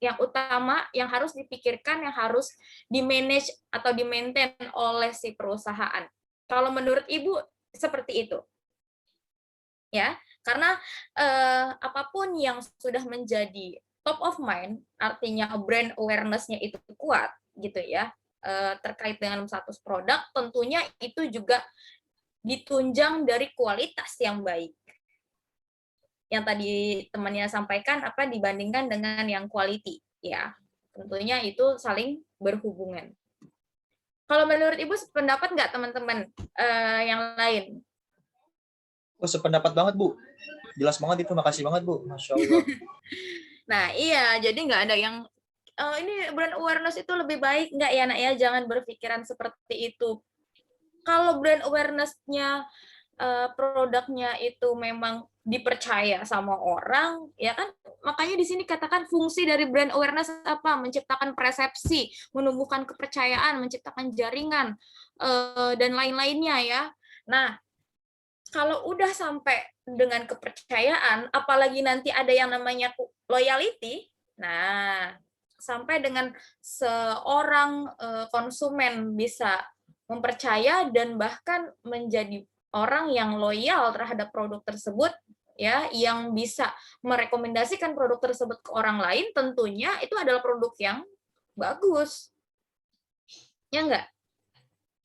yang utama, yang harus dipikirkan, yang harus di-manage atau di-maintain oleh si perusahaan. Kalau menurut Ibu seperti itu. Ya, karena apapun yang sudah menjadi top of mind, artinya brand awareness-nya itu kuat gitu ya, terkait dengan satu produk, tentunya itu juga ditunjang dari kualitas yang baik. Yang tadi temannya sampaikan apa dibandingkan dengan yang quality ya. Tentunya itu saling berhubungan. Kalau menurut Ibu sependapat nggak teman-teman yang lain? Oh, sependapat banget, Bu. Jelas banget itu, makasih banget, Bu. Masya Allah. Nah, iya, jadi nggak ada yang ini brand awareness itu lebih baik nggak ya, Nak ya? Jangan berpikiran seperti itu. Kalau brand awareness-nya produknya itu memang dipercaya sama orang, ya kan? Makanya di sini katakan fungsi dari brand awareness apa? Menciptakan persepsi, menumbuhkan kepercayaan, menciptakan jaringan dan lain-lainnya ya. Nah, kalau udah sampai dengan kepercayaan, apalagi nanti ada yang namanya loyalty, nah sampai dengan seorang konsumen bisa mempercaya dan bahkan menjadi orang yang loyal terhadap produk tersebut, ya, yang bisa merekomendasikan produk tersebut ke orang lain, tentunya itu adalah produk yang bagus, ya enggak?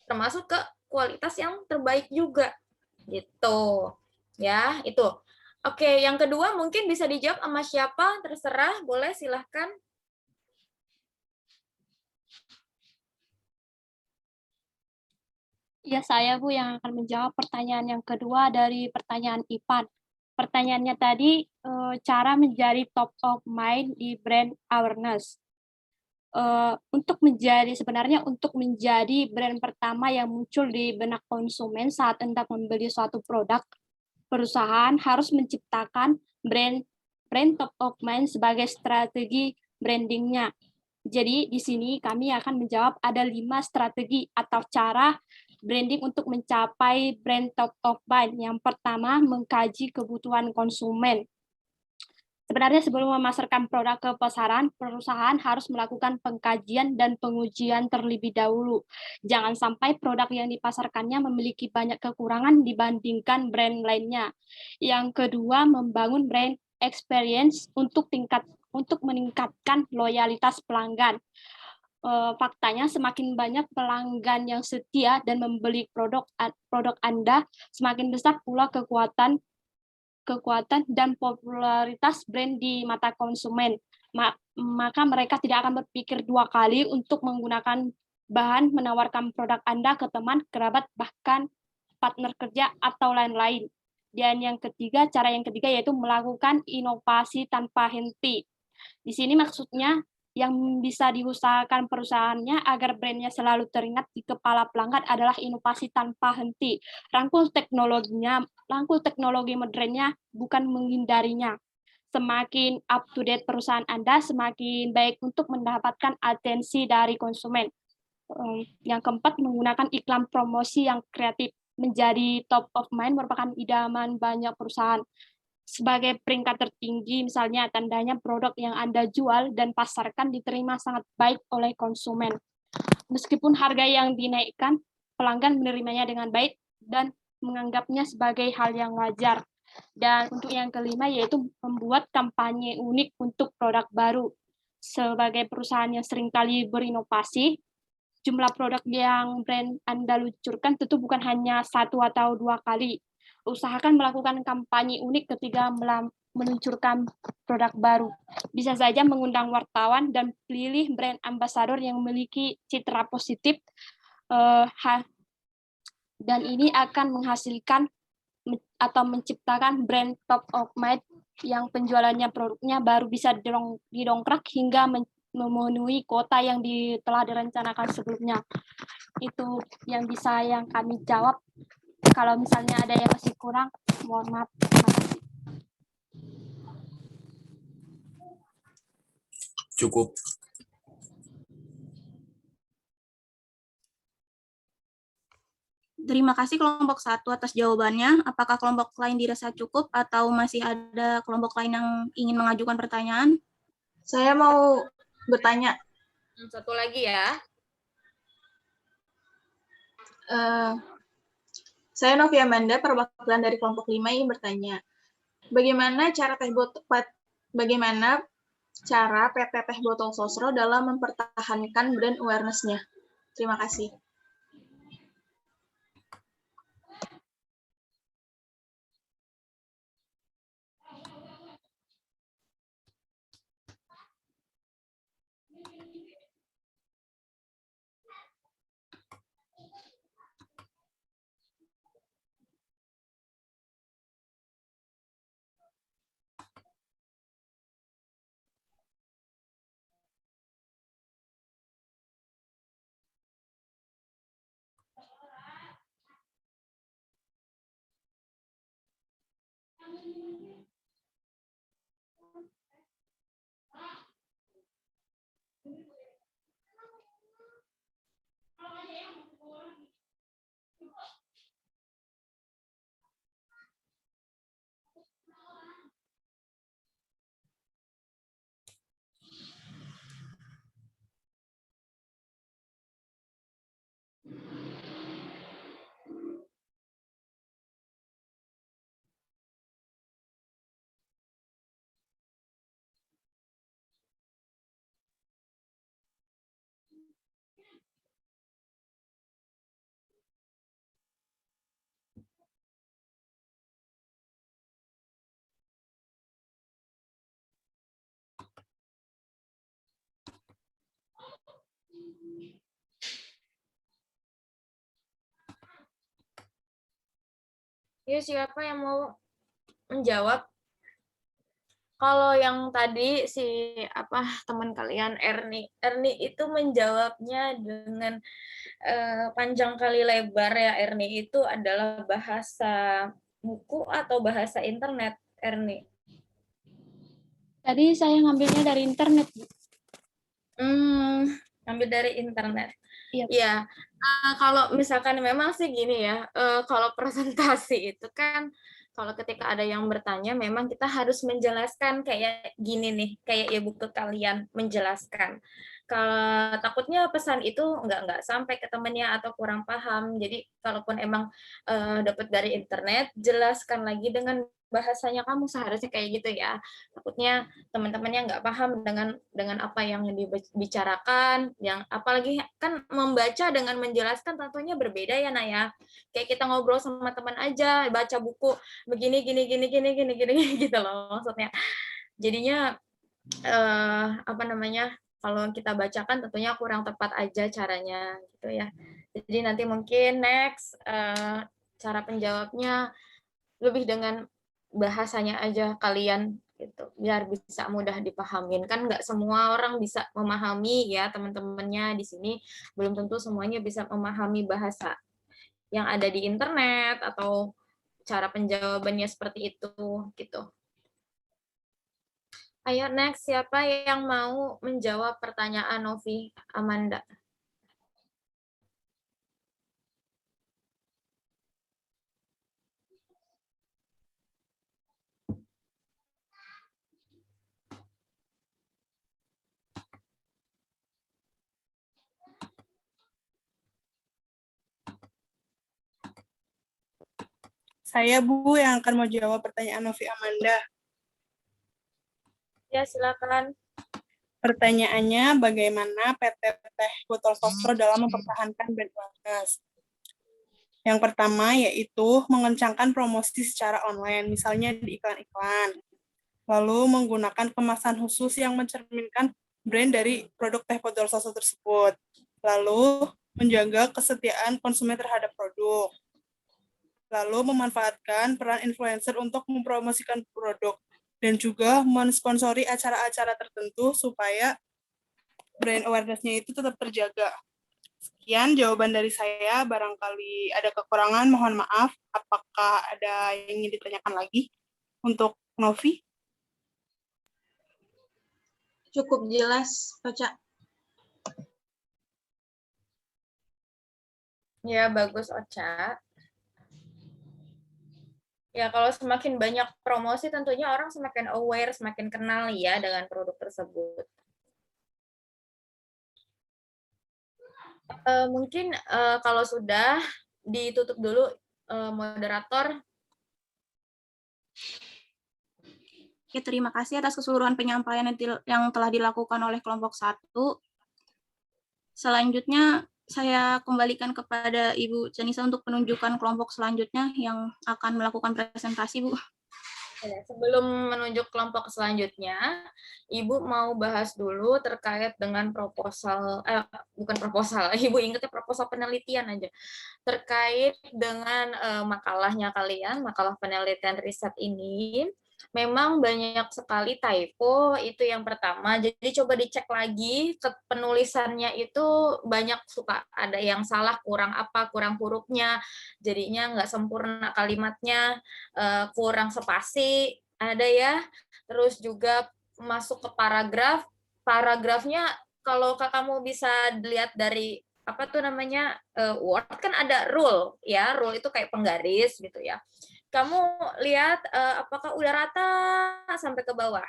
Termasuk ke kualitas yang terbaik juga. Gitu ya, itu. Oke, yang kedua mungkin bisa dijawab sama siapa, terserah, boleh silahkan. Ya, saya Bu yang akan menjawab pertanyaan yang kedua dari pertanyaan Ipan. Pertanyaannya tadi, cara menjadi top of mind di brand awareness. Untuk menjadi brand pertama yang muncul di benak konsumen saat hendak membeli suatu produk, perusahaan harus menciptakan brand top of mind sebagai strategi brandingnya. Jadi di sini kami akan menjawab ada 5 strategi atau cara Branding untuk mencapai brand top of mind. Yang pertama, mengkaji kebutuhan konsumen. Sebenarnya sebelum memasarkan produk ke pasaran, perusahaan harus melakukan pengkajian dan pengujian terlebih dahulu. Jangan sampai produk yang dipasarkannya memiliki banyak kekurangan dibandingkan brand lainnya. Yang kedua, membangun brand experience untuk meningkatkan loyalitas pelanggan. Faktanya semakin banyak pelanggan yang setia dan membeli produk Anda, semakin besar pula kekuatan dan popularitas brand di mata konsumen. Maka mereka tidak akan berpikir dua kali untuk menggunakan bahan menawarkan produk Anda ke teman, kerabat, bahkan partner kerja atau lain-lain. Dan cara yang ketiga yaitu melakukan inovasi tanpa henti. Di sini maksudnya yang bisa diusahakan perusahaannya agar brandnya selalu teringat di kepala pelanggan adalah inovasi tanpa henti. Rangkul teknologi modernnya, bukan menghindarinya. Semakin up-to-date perusahaan Anda, semakin baik untuk mendapatkan atensi dari konsumen. Yang keempat, menggunakan iklan promosi yang kreatif. Menjadi top of mind merupakan idaman banyak perusahaan. Sebagai peringkat tertinggi, misalnya tandanya produk yang Anda jual dan pasarkan diterima sangat baik oleh konsumen. Meskipun harga yang dinaikkan, pelanggan menerimanya dengan baik dan menganggapnya sebagai hal yang wajar. Dan untuk yang kelima yaitu membuat kampanye unik untuk produk baru. Sebagai perusahaan yang seringkali berinovasi, jumlah produk yang brand Anda luncurkan tentu bukan hanya 1 atau 2 kali. Usahakan melakukan kampanye unik ketika meluncurkan produk baru. Bisa saja mengundang wartawan dan pilih brand ambassador yang memiliki citra positif, dan ini akan menghasilkan atau menciptakan brand top of mind yang penjualannya produknya baru bisa didongkrak hingga memenuhi kuota yang telah direncanakan sebelumnya. Itu yang bisa kami jawab. Kalau misalnya ada yang masih kurang, mohon maaf. Terima kasih. Cukup. Terima kasih kelompok 1 atas jawabannya. Apakah kelompok lain dirasa cukup atau masih ada kelompok lain yang ingin mengajukan pertanyaan? Saya mau bertanya. Satu lagi ya. Saya Novia Amanda, perwakilan dari kelompok 5 ingin bertanya. Bagaimana cara PT Teh Botol Sosro dalam mempertahankan brand awareness-nya? Terima kasih. Ya, siapa yang mau menjawab? Kalau yang tadi teman kalian Erni itu menjawabnya dengan panjang kali lebar ya. Erni itu adalah bahasa buku atau bahasa internet, Erni? Tadi saya ngambilnya dari internet. Ngambil dari internet. Iya. Ya, kalau misalkan memang sih gini ya, kalau presentasi itu kan kalau ketika ada yang bertanya memang kita harus menjelaskan kayak gini nih, kayak ibu ke kalian menjelaskan. Kalau takutnya pesan itu nggak sampai ke temennya atau kurang paham. Jadi kalaupun emang dapat dari internet, jelaskan lagi dengan bahasanya kamu seharusnya kayak gitu ya. Takutnya teman-temannya nggak paham dengan apa yang dibicarakan, yang apalagi kan membaca dengan menjelaskan tentunya berbeda ya Nak ya. Kayak kita ngobrol sama teman aja, baca buku begini gini gini gini gini gini gitu loh maksudnya. Jadinya apa namanya? Kalau kita bacakan tentunya kurang tepat aja caranya gitu ya. Jadi nanti mungkin next cara penjawabnya lebih dengan bahasanya aja kalian gitu biar bisa mudah dipahamin kan nggak semua orang bisa memahami ya teman-temannya di sini belum tentu semuanya bisa memahami bahasa yang ada di internet atau cara penjawabannya seperti itu gitu. Ayo next siapa yang mau menjawab pertanyaan Novi Amanda? Saya Bu yang akan mau jawab pertanyaan Novi Amanda. Ya silakan. Pertanyaannya, bagaimana PT Teh Botol Sosro dalam mempertahankan brand awareness? Yang pertama yaitu mengencangkan promosi secara online, misalnya di iklan-iklan. Lalu menggunakan kemasan khusus yang mencerminkan brand dari produk Teh Botol Sosro tersebut. Lalu menjaga kesetiaan konsumen terhadap produk. Lalu memanfaatkan peran influencer untuk mempromosikan produk. Dan juga mensponsori acara-acara tertentu supaya brand awareness-nya itu tetap terjaga. Sekian jawaban dari saya, barangkali ada kekurangan, mohon maaf. Apakah ada yang ingin ditanyakan lagi untuk Novi? Cukup jelas, Ocha. Ya bagus Ocha. Ya, kalau semakin banyak promosi, tentunya orang semakin aware, semakin kenal ya dengan produk tersebut. Mungkin kalau sudah ditutup dulu moderator. Oke, terima kasih atas keseluruhan penyampaian yang telah dilakukan oleh kelompok 1. Selanjutnya, saya kembalikan kepada Ibu Janisa untuk penunjukan kelompok selanjutnya yang akan melakukan presentasi, Bu. Sebelum menunjuk kelompok selanjutnya, Ibu mau bahas dulu terkait dengan proposal, bukan proposal, Ibu ingatnya proposal penelitian aja, terkait dengan makalahnya kalian, makalah penelitian riset ini. Memang banyak sekali typo, itu yang pertama. Jadi coba dicek lagi ke penulisannya itu banyak suka ada yang salah, kurang apa, kurang hurufnya, jadinya nggak sempurna kalimatnya, kurang spasi, ada ya. Terus juga masuk ke paragraf, paragrafnya kalau kamu bisa dilihat dari apa tuh namanya Word kan ada rule ya, rule itu kayak penggaris gitu ya. Kamu lihat apakah udah rata sampai ke bawah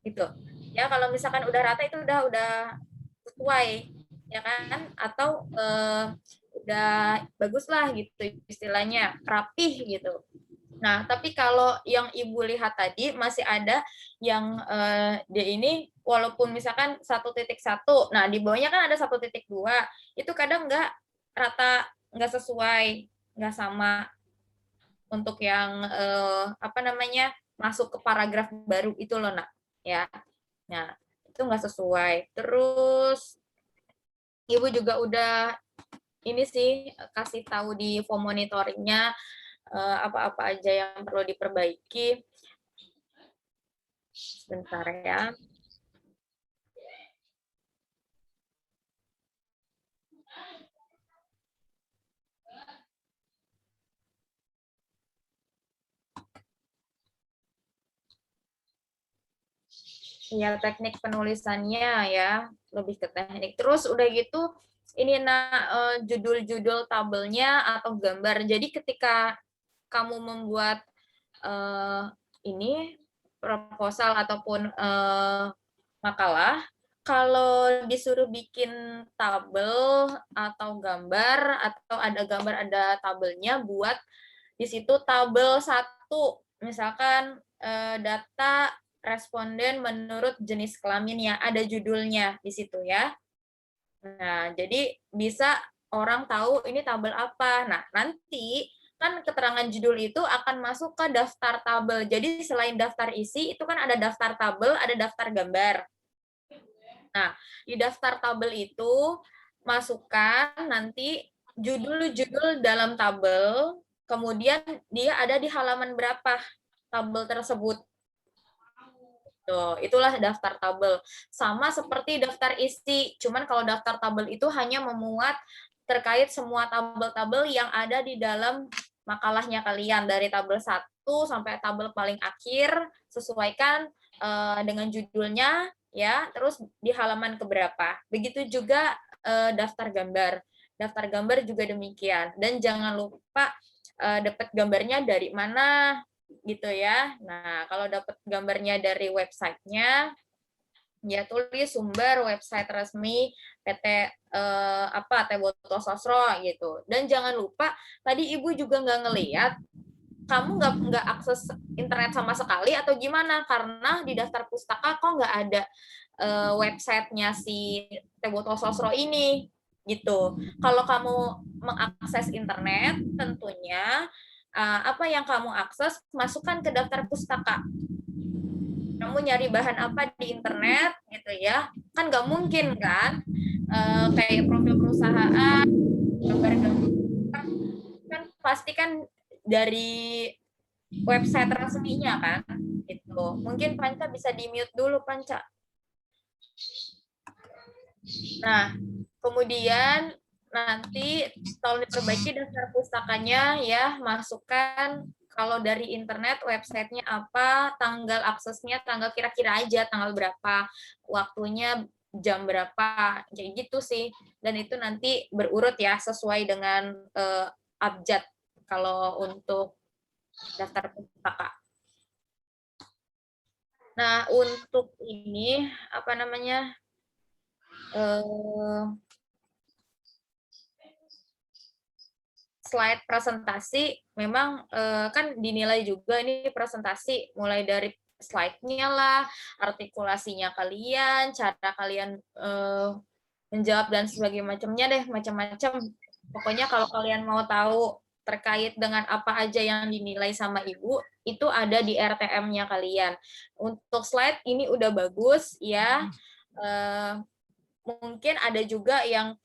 gitu ya. Kalau misalkan udah rata itu udah sesuai ya kan, atau udah bagus lah gitu istilahnya, rapih gitu. Nah, tapi kalau yang Ibu lihat tadi masih ada yang dia ini walaupun misalkan 1.1, nah di bawahnya kan ada 1.2, itu kadang nggak rata, nggak sesuai, nggak sama untuk yang apa namanya masuk ke paragraf baru itu loh nak ya. Nah itu nggak sesuai. Terus Ibu juga udah ini sih kasih tahu di form monitoringnya apa-apa aja yang perlu diperbaiki. Sebentar ya. Ya teknik penulisannya ya, lebih ke teknik. Terus udah gitu ini judul-judul tabelnya atau gambar. Jadi ketika kamu membuat ini proposal ataupun makalah, kalau disuruh bikin tabel atau gambar atau ada gambar ada tabelnya, buat di situ tabel 1, misalkan data responden menurut jenis kelaminnya, ada judulnya di situ ya. Nah, jadi bisa orang tahu ini tabel apa. Nah, nanti kan keterangan judul itu akan masuk ke daftar tabel. Jadi selain daftar isi, itu kan ada daftar tabel, ada daftar gambar. Nah, di daftar tabel itu masukkan nanti judul-judul dalam tabel, kemudian dia ada di halaman berapa tabel tersebut. Tuh, itulah daftar tabel. Sama seperti daftar isi, cuman kalau daftar tabel itu hanya memuat terkait semua tabel-tabel yang ada di dalam makalahnya kalian, dari tabel 1 sampai tabel paling akhir, sesuaikan dengan judulnya ya, terus di halaman keberapa. Begitu juga daftar gambar. Daftar gambar juga demikian. Dan jangan lupa dapat gambarnya dari mana gitu ya. Nah, kalau dapat gambarnya dari websitenya, ya tulis sumber website resmi PT Teh Botol Sosro gitu. Dan jangan lupa, tadi Ibu juga nggak ngelihat, kamu nggak akses internet sama sekali atau gimana? Karena di daftar pustaka kok nggak ada websitenya si Teh Botol Sosro ini gitu. Kalau kamu mengakses internet, tentunya apa yang kamu akses, masukkan ke daftar pustaka. Kamu nyari bahan apa di internet gitu ya, kan nggak mungkin kan kayak profil perusahaan, gambar-gambar kan pasti kan dari website resminya kan gitu. Mungkin Panca bisa di mute dulu, Panca. Nah, kemudian nanti tolong diperbaiki daftar pustakanya ya, masukkan kalau dari internet websitenya apa, tanggal aksesnya, tanggal kira-kira aja tanggal berapa, waktunya jam berapa, kayak gitu sih. Dan itu nanti berurut ya sesuai dengan abjad kalau untuk daftar pustaka. Nah, untuk ini apa namanya? Slide presentasi memang kan dinilai juga ini presentasi, mulai dari slide-nya lah, artikulasinya kalian, cara kalian menjawab dan sebagainya macamnya deh, macam-macam. Pokoknya kalau kalian mau tahu terkait dengan apa aja yang dinilai sama Ibu, itu ada di RTM-nya kalian. Untuk slide ini udah bagus ya. Mungkin ada juga yang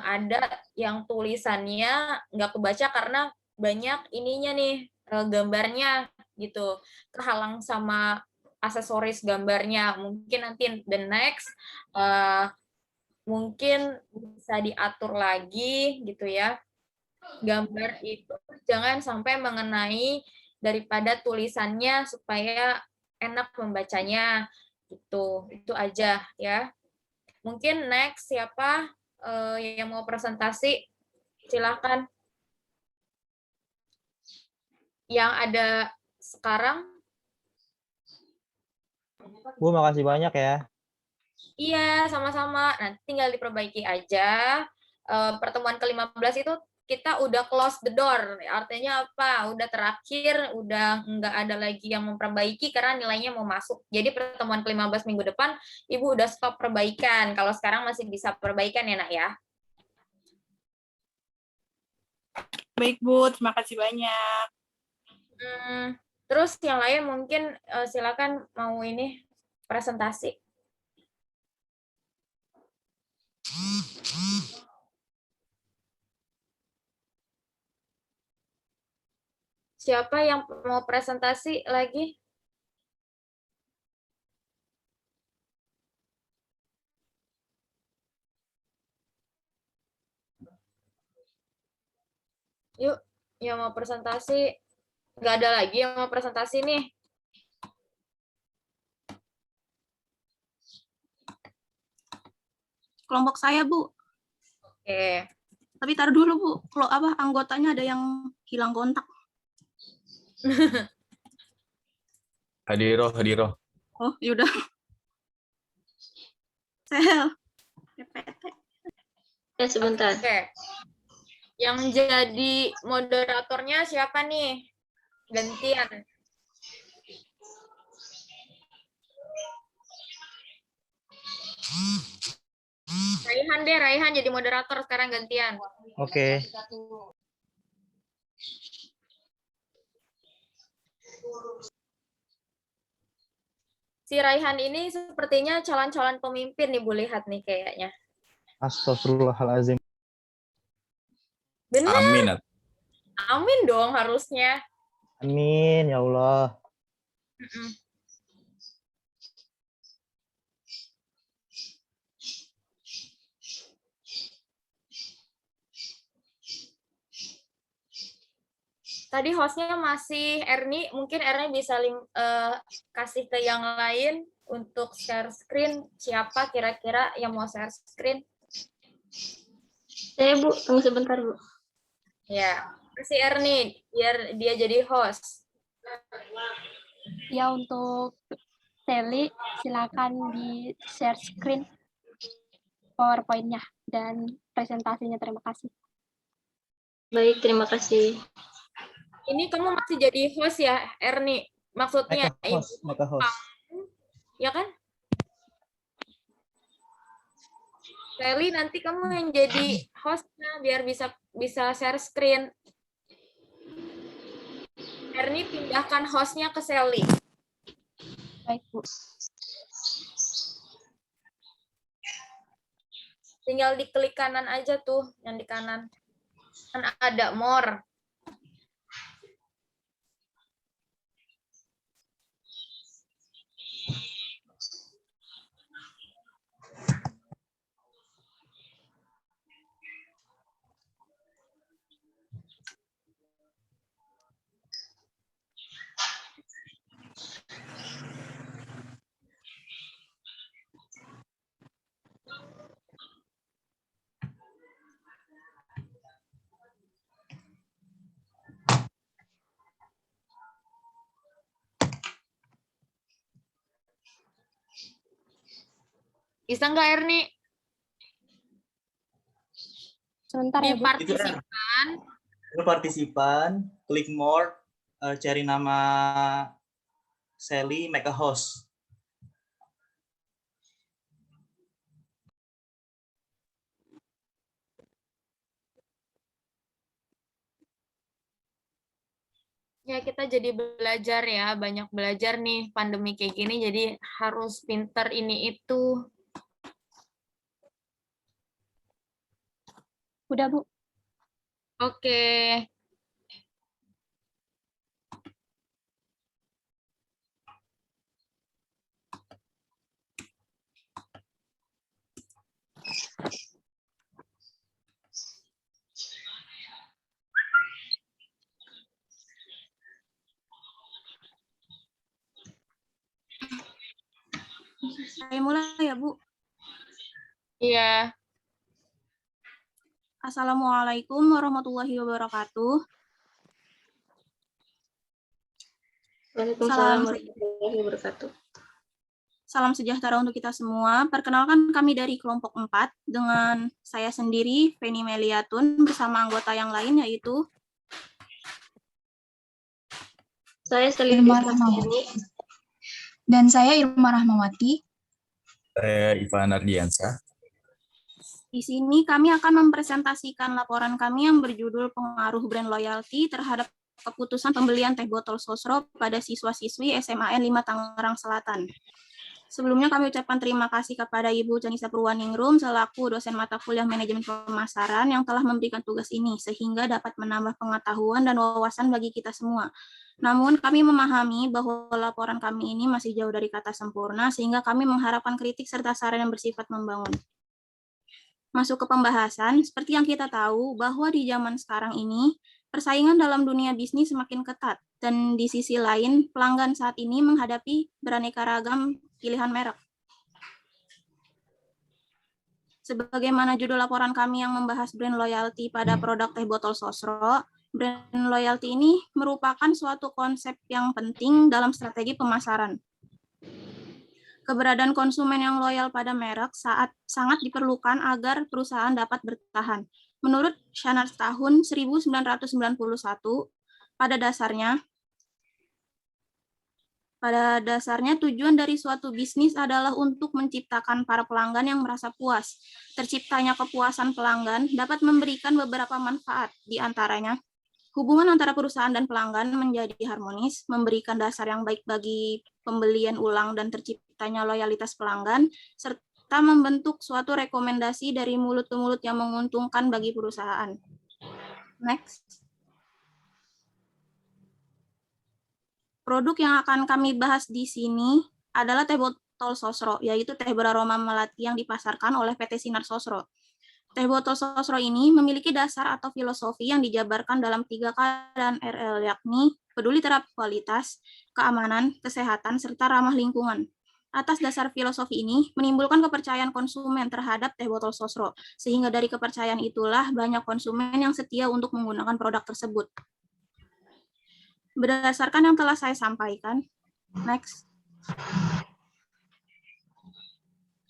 ada yang tulisannya nggak kebaca karena banyak ininya nih gambarnya gitu, kehalang sama aksesoris gambarnya. Mungkin nanti the next mungkin bisa diatur lagi gitu ya, gambar itu jangan sampai mengenai daripada tulisannya supaya enak membacanya gitu. Itu aja ya. Mungkin next siapa yang mau presentasi, silakan. Yang ada sekarang. Bu, makasih banyak ya. Iya, sama-sama. Nanti tinggal diperbaiki aja. Pertemuan ke-15 itu kita udah close the door. Artinya apa? Udah terakhir, udah nggak ada lagi yang memperbaiki karena nilainya mau masuk. Jadi pertemuan ke-15 minggu depan, Ibu udah stop perbaikan. Kalau sekarang masih bisa perbaikan ya, Nak ya. Baik, Bu. Terima kasih banyak. Terus yang lain mungkin silakan mau ini presentasi. Siapa yang mau presentasi lagi? Yuk, yang mau presentasi. Nggak ada lagi yang mau presentasi nih. Kelompok saya, Bu. Oke. Tapi tar dulu Bu, kalau anggotanya ada yang hilang kontak. Hadiro. Oh, yaudah. Sel. PPT. Ya, sebentar. Oke. Yang jadi moderatornya siapa nih? Gantian. Raihan jadi moderator sekarang gantian. Oke. Si Raihan ini sepertinya calon-calon pemimpin nih, Bu, lihat nih kayaknya. Astagfirullahaladzim. Bener. Amin. Amin dong harusnya. Amin, ya Allah. Tadi hostnya masih Erni, mungkin Erni bisa kasih ke yang lain untuk share screen. Siapa kira-kira yang mau share screen? Saya, Bu, tunggu sebentar, Bu. Ya, kasih Erni, biar dia jadi host. Ya, untuk Sally, silakan di share screen PowerPoint-nya dan presentasinya. Terima kasih. Baik, terima kasih. Ini kamu masih jadi host ya, Erni? Maksudnya Make a host. ya kan? Sally, nanti kamu yang jadi hostnya biar bisa share screen. Erni pindahkan hostnya ke Sally. Baik, Bu. Tinggal diklik kanan aja tuh, yang di kanan. Kan ada more. Bisa nggak, Erni? Sebentar Di ya, Bu. partisipan, klik more, cari nama Sally, make a host. Ya, kita jadi belajar ya, banyak belajar nih pandemi kayak gini, jadi harus pinter ini itu. Udah, Bu. Oke. Saya mulai ya, Bu. Iya. Assalamualaikum warahmatullahi wabarakatuh. Waalaikumsalam warahmatullahi wabarakatuh. Salam sejahtera untuk kita semua. Perkenalkan kami dari kelompok 4 dengan saya sendiri, Feni Meliatun, bersama anggota yang lain yaitu Saya Irma Rahmawati. Dan saya Irma Rahmawati. Saya Ivan Ardiansyah. Di sini kami akan mempresentasikan laporan kami yang berjudul Pengaruh Brand Loyalty terhadap keputusan pembelian teh botol Sosro pada siswa-siswi SMAN 5 Tangerang Selatan. Sebelumnya kami ucapkan terima kasih kepada Ibu Janisa Purwaningrum selaku dosen mata kuliah manajemen pemasaran yang telah memberikan tugas ini sehingga dapat menambah pengetahuan dan wawasan bagi kita semua. Namun kami memahami bahwa laporan kami ini masih jauh dari kata sempurna sehingga kami mengharapkan kritik serta saran yang bersifat membangun. Masuk ke pembahasan, seperti yang kita tahu bahwa di zaman sekarang ini persaingan dalam dunia bisnis semakin ketat dan di sisi lain pelanggan saat ini menghadapi beraneka ragam pilihan merek. Sebagaimana judul laporan kami yang membahas brand loyalty pada produk teh botol Sosro, brand loyalty ini merupakan suatu konsep yang penting dalam strategi pemasaran. Keberadaan konsumen yang loyal pada merek sangat diperlukan agar perusahaan dapat bertahan. Menurut Shannars tahun 1991, pada dasarnya tujuan dari suatu bisnis adalah untuk menciptakan para pelanggan yang merasa puas. Terciptanya kepuasan pelanggan dapat memberikan beberapa manfaat, di antaranya hubungan antara perusahaan dan pelanggan menjadi harmonis, memberikan dasar yang baik bagi pembelian ulang dan terciptanya loyalitas pelanggan, serta membentuk suatu rekomendasi dari mulut ke mulut yang menguntungkan bagi perusahaan. Next. Produk yang akan kami bahas di sini adalah teh botol Sosro, yaitu teh beraroma melati yang dipasarkan oleh PT Sinar Sosro. Teh botol Sosro ini memiliki dasar atau filosofi yang dijabarkan dalam 3 keadaan RL, yakni peduli terhadap kualitas, keamanan, kesehatan, serta ramah lingkungan. Atas dasar filosofi ini, menimbulkan kepercayaan konsumen terhadap teh botol Sosro, sehingga dari kepercayaan itulah banyak konsumen yang setia untuk menggunakan produk tersebut. Berdasarkan yang telah saya sampaikan, next.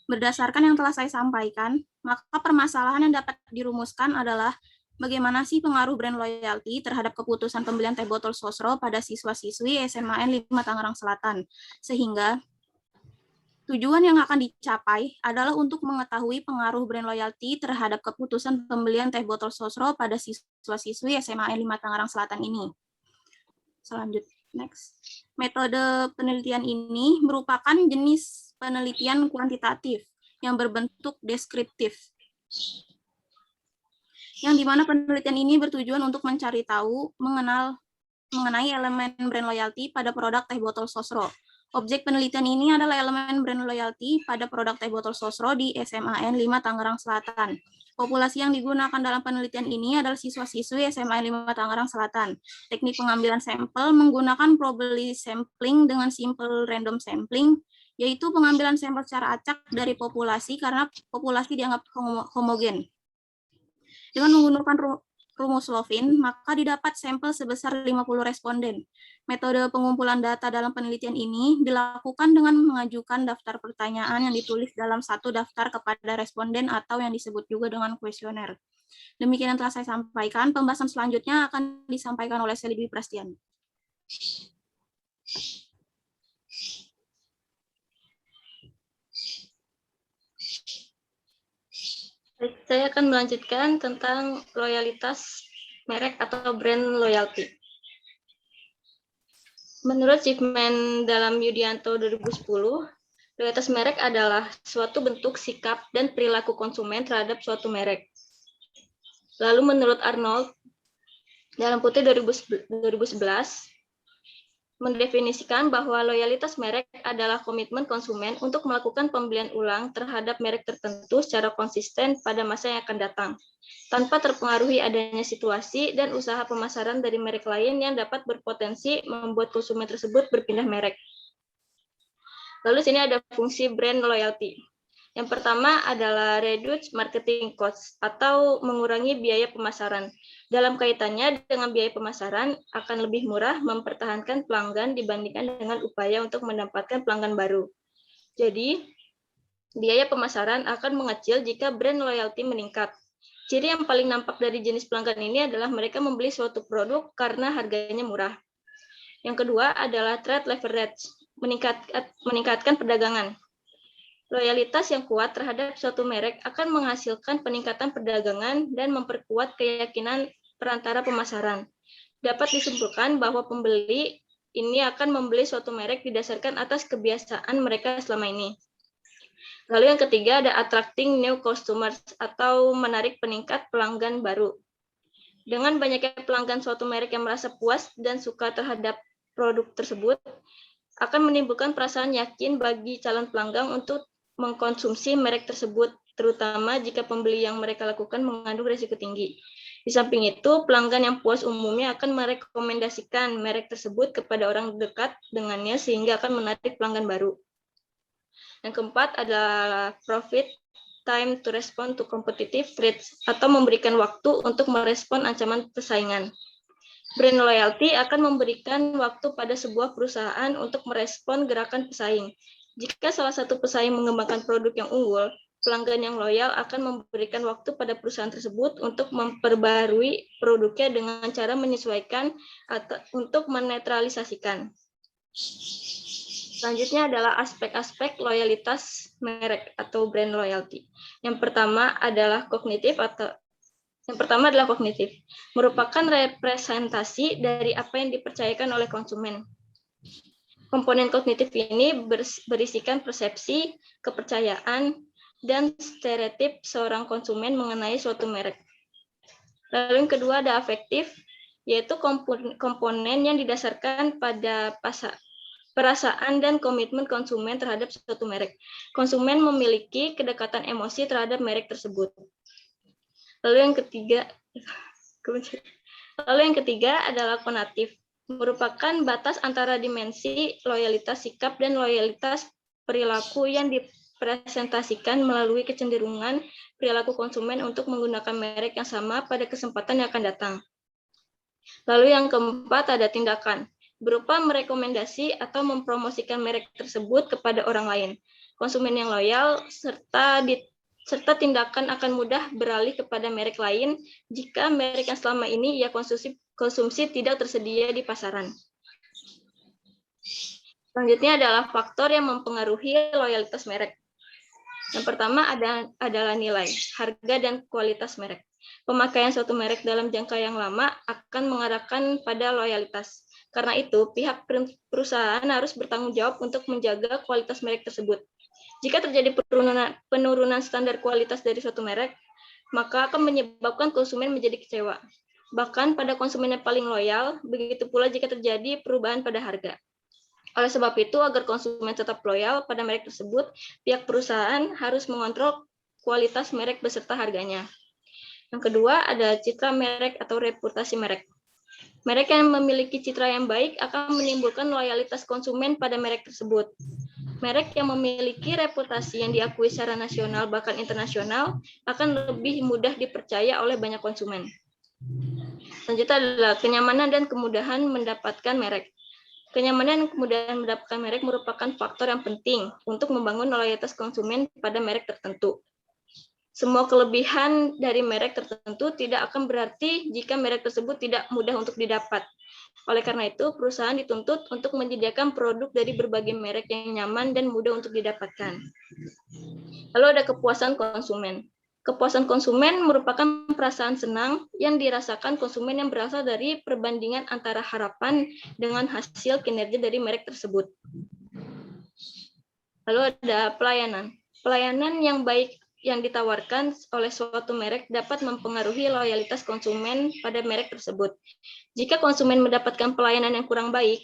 Berdasarkan yang telah saya sampaikan, maka permasalahan yang dapat dirumuskan adalah bagaimana sih pengaruh brand loyalty terhadap keputusan pembelian teh botol Sosro pada siswa-siswi SMAN 5 Tangerang Selatan, sehingga tujuan yang akan dicapai adalah untuk mengetahui pengaruh brand loyalty terhadap keputusan pembelian teh botol Sosro pada siswa-siswi SMAN 5 Tangerang Selatan ini. Selanjutnya, next. Metode penelitian ini merupakan jenis penelitian kuantitatif yang berbentuk deskriptif, yang dimana penelitian ini bertujuan untuk mencari tahu mengenai elemen brand loyalty pada produk teh botol Sosro. Objek penelitian ini adalah elemen brand loyalty pada produk teh botol Sosro di SMAN 5 Tangerang Selatan. Populasi yang digunakan dalam penelitian ini adalah siswa-siswi SMA 5 Tangerang Selatan. Teknik pengambilan sampel menggunakan probability sampling dengan simple random sampling, yaitu pengambilan sampel secara acak dari populasi karena populasi dianggap homogen. Dengan menggunakan rumus Lovin, maka didapat sampel sebesar 50 responden. Metode pengumpulan data dalam penelitian ini dilakukan dengan mengajukan daftar pertanyaan yang ditulis dalam satu daftar kepada responden atau yang disebut juga dengan kuesioner. Demikian yang telah saya sampaikan. Pembahasan selanjutnya akan disampaikan oleh Sally Dwi Prastiani. Saya akan melanjutkan tentang loyalitas merek atau brand loyalty. Menurut Chipman dalam Yudianto 2010, loyalitas merek adalah suatu bentuk sikap dan perilaku konsumen terhadap suatu merek. Lalu menurut Arnold dalam Putih 2011, mendefinisikan bahwa loyalitas merek adalah komitmen konsumen untuk melakukan pembelian ulang terhadap merek tertentu secara konsisten pada masa yang akan datang, tanpa terpengaruhi adanya situasi dan usaha pemasaran dari merek lain yang dapat berpotensi membuat konsumen tersebut berpindah merek. Lalu sini ada fungsi brand loyalty. Yang pertama adalah reduce marketing cost atau mengurangi biaya pemasaran. Dalam kaitannya dengan biaya pemasaran akan lebih murah mempertahankan pelanggan dibandingkan dengan upaya untuk mendapatkan pelanggan baru. Jadi, biaya pemasaran akan mengecil jika brand loyalty meningkat. Ciri yang paling nampak dari jenis pelanggan ini adalah mereka membeli suatu produk karena harganya murah. Yang kedua adalah trade leverage, meningkatkan perdagangan. Loyalitas yang kuat terhadap suatu merek akan menghasilkan peningkatan perdagangan dan memperkuat keyakinan perantara pemasaran. Dapat disimpulkan bahwa pembeli ini akan membeli suatu merek didasarkan atas kebiasaan mereka selama ini. Lalu yang ketiga ada attracting new customers atau menarik peningkat pelanggan baru. Dengan banyaknya pelanggan suatu merek yang merasa puas dan suka terhadap produk tersebut, akan menimbulkan perasaan yakin bagi calon pelanggan untuk mengkonsumsi merek tersebut, terutama jika pembeli yang mereka lakukan mengandung risiko tinggi. Di samping itu, pelanggan yang puas umumnya akan merekomendasikan merek tersebut kepada orang dekat dengannya sehingga akan menarik pelanggan baru. Yang keempat adalah profit time to respond to competitive threats, atau memberikan waktu untuk merespon ancaman persaingan. Brand loyalty akan memberikan waktu pada sebuah perusahaan untuk merespon gerakan pesaing. Jika salah satu pesaing mengembangkan produk yang unggul, pelanggan yang loyal akan memberikan waktu pada perusahaan tersebut untuk memperbarui produknya dengan cara menyesuaikan atau untuk menetralisasikan. Selanjutnya adalah aspek-aspek loyalitas merek atau brand loyalty. Yang pertama adalah kognitif, merupakan representasi dari apa yang dipercayakan oleh konsumen. Komponen kognitif ini berisikan persepsi, kepercayaan, dan stereotip seorang konsumen mengenai suatu merek. Lalu yang kedua ada afektif, yaitu komponen yang didasarkan pada perasaan dan komitmen konsumen terhadap suatu merek. Konsumen memiliki kedekatan emosi terhadap merek tersebut. Lalu yang ketiga adalah konatif, merupakan batas antara dimensi loyalitas sikap dan loyalitas perilaku yang dipresentasikan melalui kecenderungan perilaku konsumen untuk menggunakan merek yang sama pada kesempatan yang akan datang. Lalu yang keempat ada tindakan, berupa merekomendasi atau mempromosikan merek tersebut kepada orang lain. Konsumen yang loyal serta tindakan akan mudah beralih kepada merek lain jika merek yang selama ini ia konsumsi tidak tersedia di pasaran. Selanjutnya adalah faktor yang mempengaruhi loyalitas merek. Yang pertama adalah nilai, harga, dan kualitas merek. Pemakaian suatu merek dalam jangka yang lama akan mengarahkan pada loyalitas. Karena itu, pihak perusahaan harus bertanggung jawab untuk menjaga kualitas merek tersebut. Jika terjadi penurunan standar kualitas dari suatu merek, maka akan menyebabkan konsumen menjadi kecewa. Bahkan pada konsumen yang paling loyal, begitu pula jika terjadi perubahan pada harga. Oleh sebab itu, agar konsumen tetap loyal pada merek tersebut, pihak perusahaan harus mengontrol kualitas merek beserta harganya. Yang kedua, ada citra merek atau reputasi merek. Merek yang memiliki citra yang baik akan menimbulkan loyalitas konsumen pada merek tersebut. Merek yang memiliki reputasi yang diakui secara nasional bahkan internasional akan lebih mudah dipercaya oleh banyak konsumen. Selanjutnya adalah kenyamanan dan kemudahan mendapatkan merek. Kenyamanan dan kemudahan mendapatkan merek merupakan faktor yang penting untuk membangun loyalitas konsumen pada merek tertentu. Semua kelebihan dari merek tertentu tidak akan berarti jika merek tersebut tidak mudah untuk didapat. Oleh karena itu, perusahaan dituntut untuk menyediakan produk dari berbagai merek yang nyaman dan mudah untuk didapatkan. Lalu ada kepuasan konsumen. Kepuasan konsumen merupakan perasaan senang yang dirasakan konsumen yang berasal dari perbandingan antara harapan dengan hasil kinerja dari merek tersebut. Lalu ada pelayanan. Pelayanan yang baik yang ditawarkan oleh suatu merek dapat mempengaruhi loyalitas konsumen pada merek tersebut. Jika konsumen mendapatkan pelayanan yang kurang baik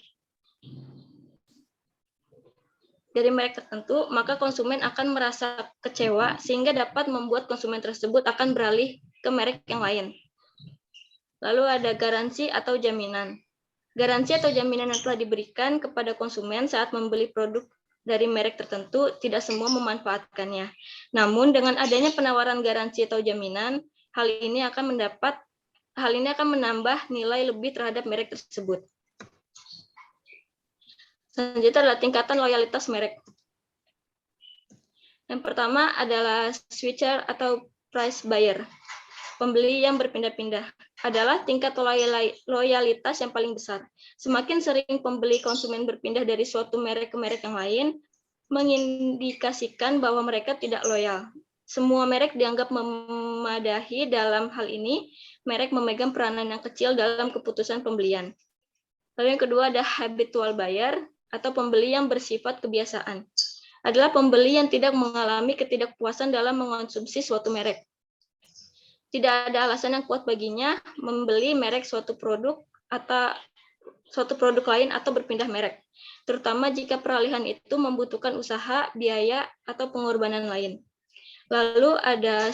dari merek tertentu, maka konsumen akan merasa kecewa sehingga dapat membuat konsumen tersebut akan beralih ke merek yang lain. Lalu ada garansi atau jaminan. Garansi atau jaminan yang telah diberikan kepada konsumen saat membeli produk dari merek tertentu tidak semua memanfaatkannya. Namun dengan adanya penawaran garansi atau jaminan, hal ini akan menambah nilai lebih terhadap merek tersebut. Selanjutnya adalah tingkatan loyalitas merek. Yang pertama adalah switcher atau price buyer. Pembeli yang berpindah-pindah adalah tingkat loyalitas yang paling besar. Semakin sering pembeli konsumen berpindah dari suatu merek ke merek yang lain, mengindikasikan bahwa mereka tidak loyal. Semua merek dianggap memadahi dalam hal ini, merek memegang peranan yang kecil dalam keputusan pembelian. Lalu yang kedua ada habitual buyer, atau pembeli yang bersifat kebiasaan. Adalah pembeli yang tidak mengalami ketidakpuasan dalam mengonsumsi suatu merek. Tidak ada alasan yang kuat baginya membeli merek suatu produk lain atau berpindah merek, terutama jika peralihan itu membutuhkan usaha, biaya, atau pengorbanan lain. Lalu ada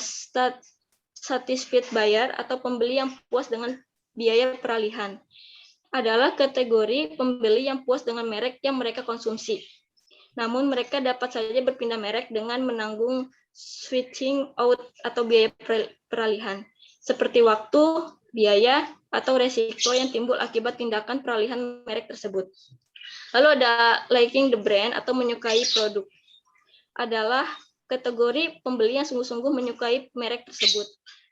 satisfied buyer atau pembeli yang puas dengan biaya peralihan. Adalah kategori pembeli yang puas dengan merek yang mereka konsumsi. Namun mereka dapat saja berpindah merek dengan menanggung switching out atau biaya peralihan, seperti waktu, biaya, atau resiko yang timbul akibat tindakan peralihan merek tersebut. Lalu ada liking the brand atau menyukai produk. Adalah kategori pembeli yang sungguh-sungguh menyukai merek tersebut.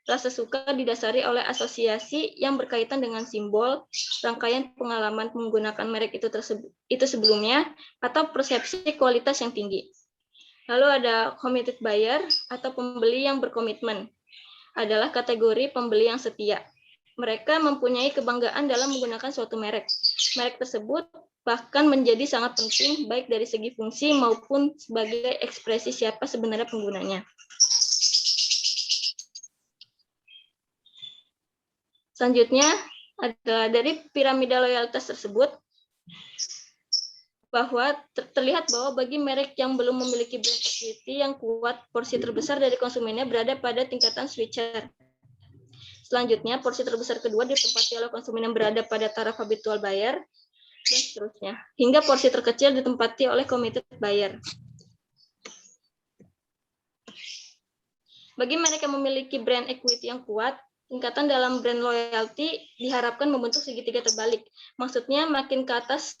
Rasa suka didasari oleh asosiasi yang berkaitan dengan simbol, rangkaian pengalaman menggunakan merek itu sebelumnya, atau persepsi kualitas yang tinggi. Lalu ada committed buyer atau pembeli yang berkomitmen. Adalah kategori pembeli yang setia. Mereka mempunyai kebanggaan dalam menggunakan suatu merek. Merek tersebut bahkan menjadi sangat penting baik dari segi fungsi maupun sebagai ekspresi siapa sebenarnya penggunanya. Selanjutnya adalah dari piramida loyalitas tersebut bahwa terlihat bahwa bagi merek yang belum memiliki brand equity yang kuat, porsi terbesar dari konsumennya berada pada tingkatan switcher. Selanjutnya, porsi terbesar kedua ditempati oleh konsumen yang berada pada taraf habitual buyer, dan seterusnya. Hingga porsi terkecil ditempati oleh committed buyer. Bagi mereka yang memiliki brand equity yang kuat, tingkatan dalam brand loyalty diharapkan membentuk segitiga terbalik. Maksudnya makin ke atas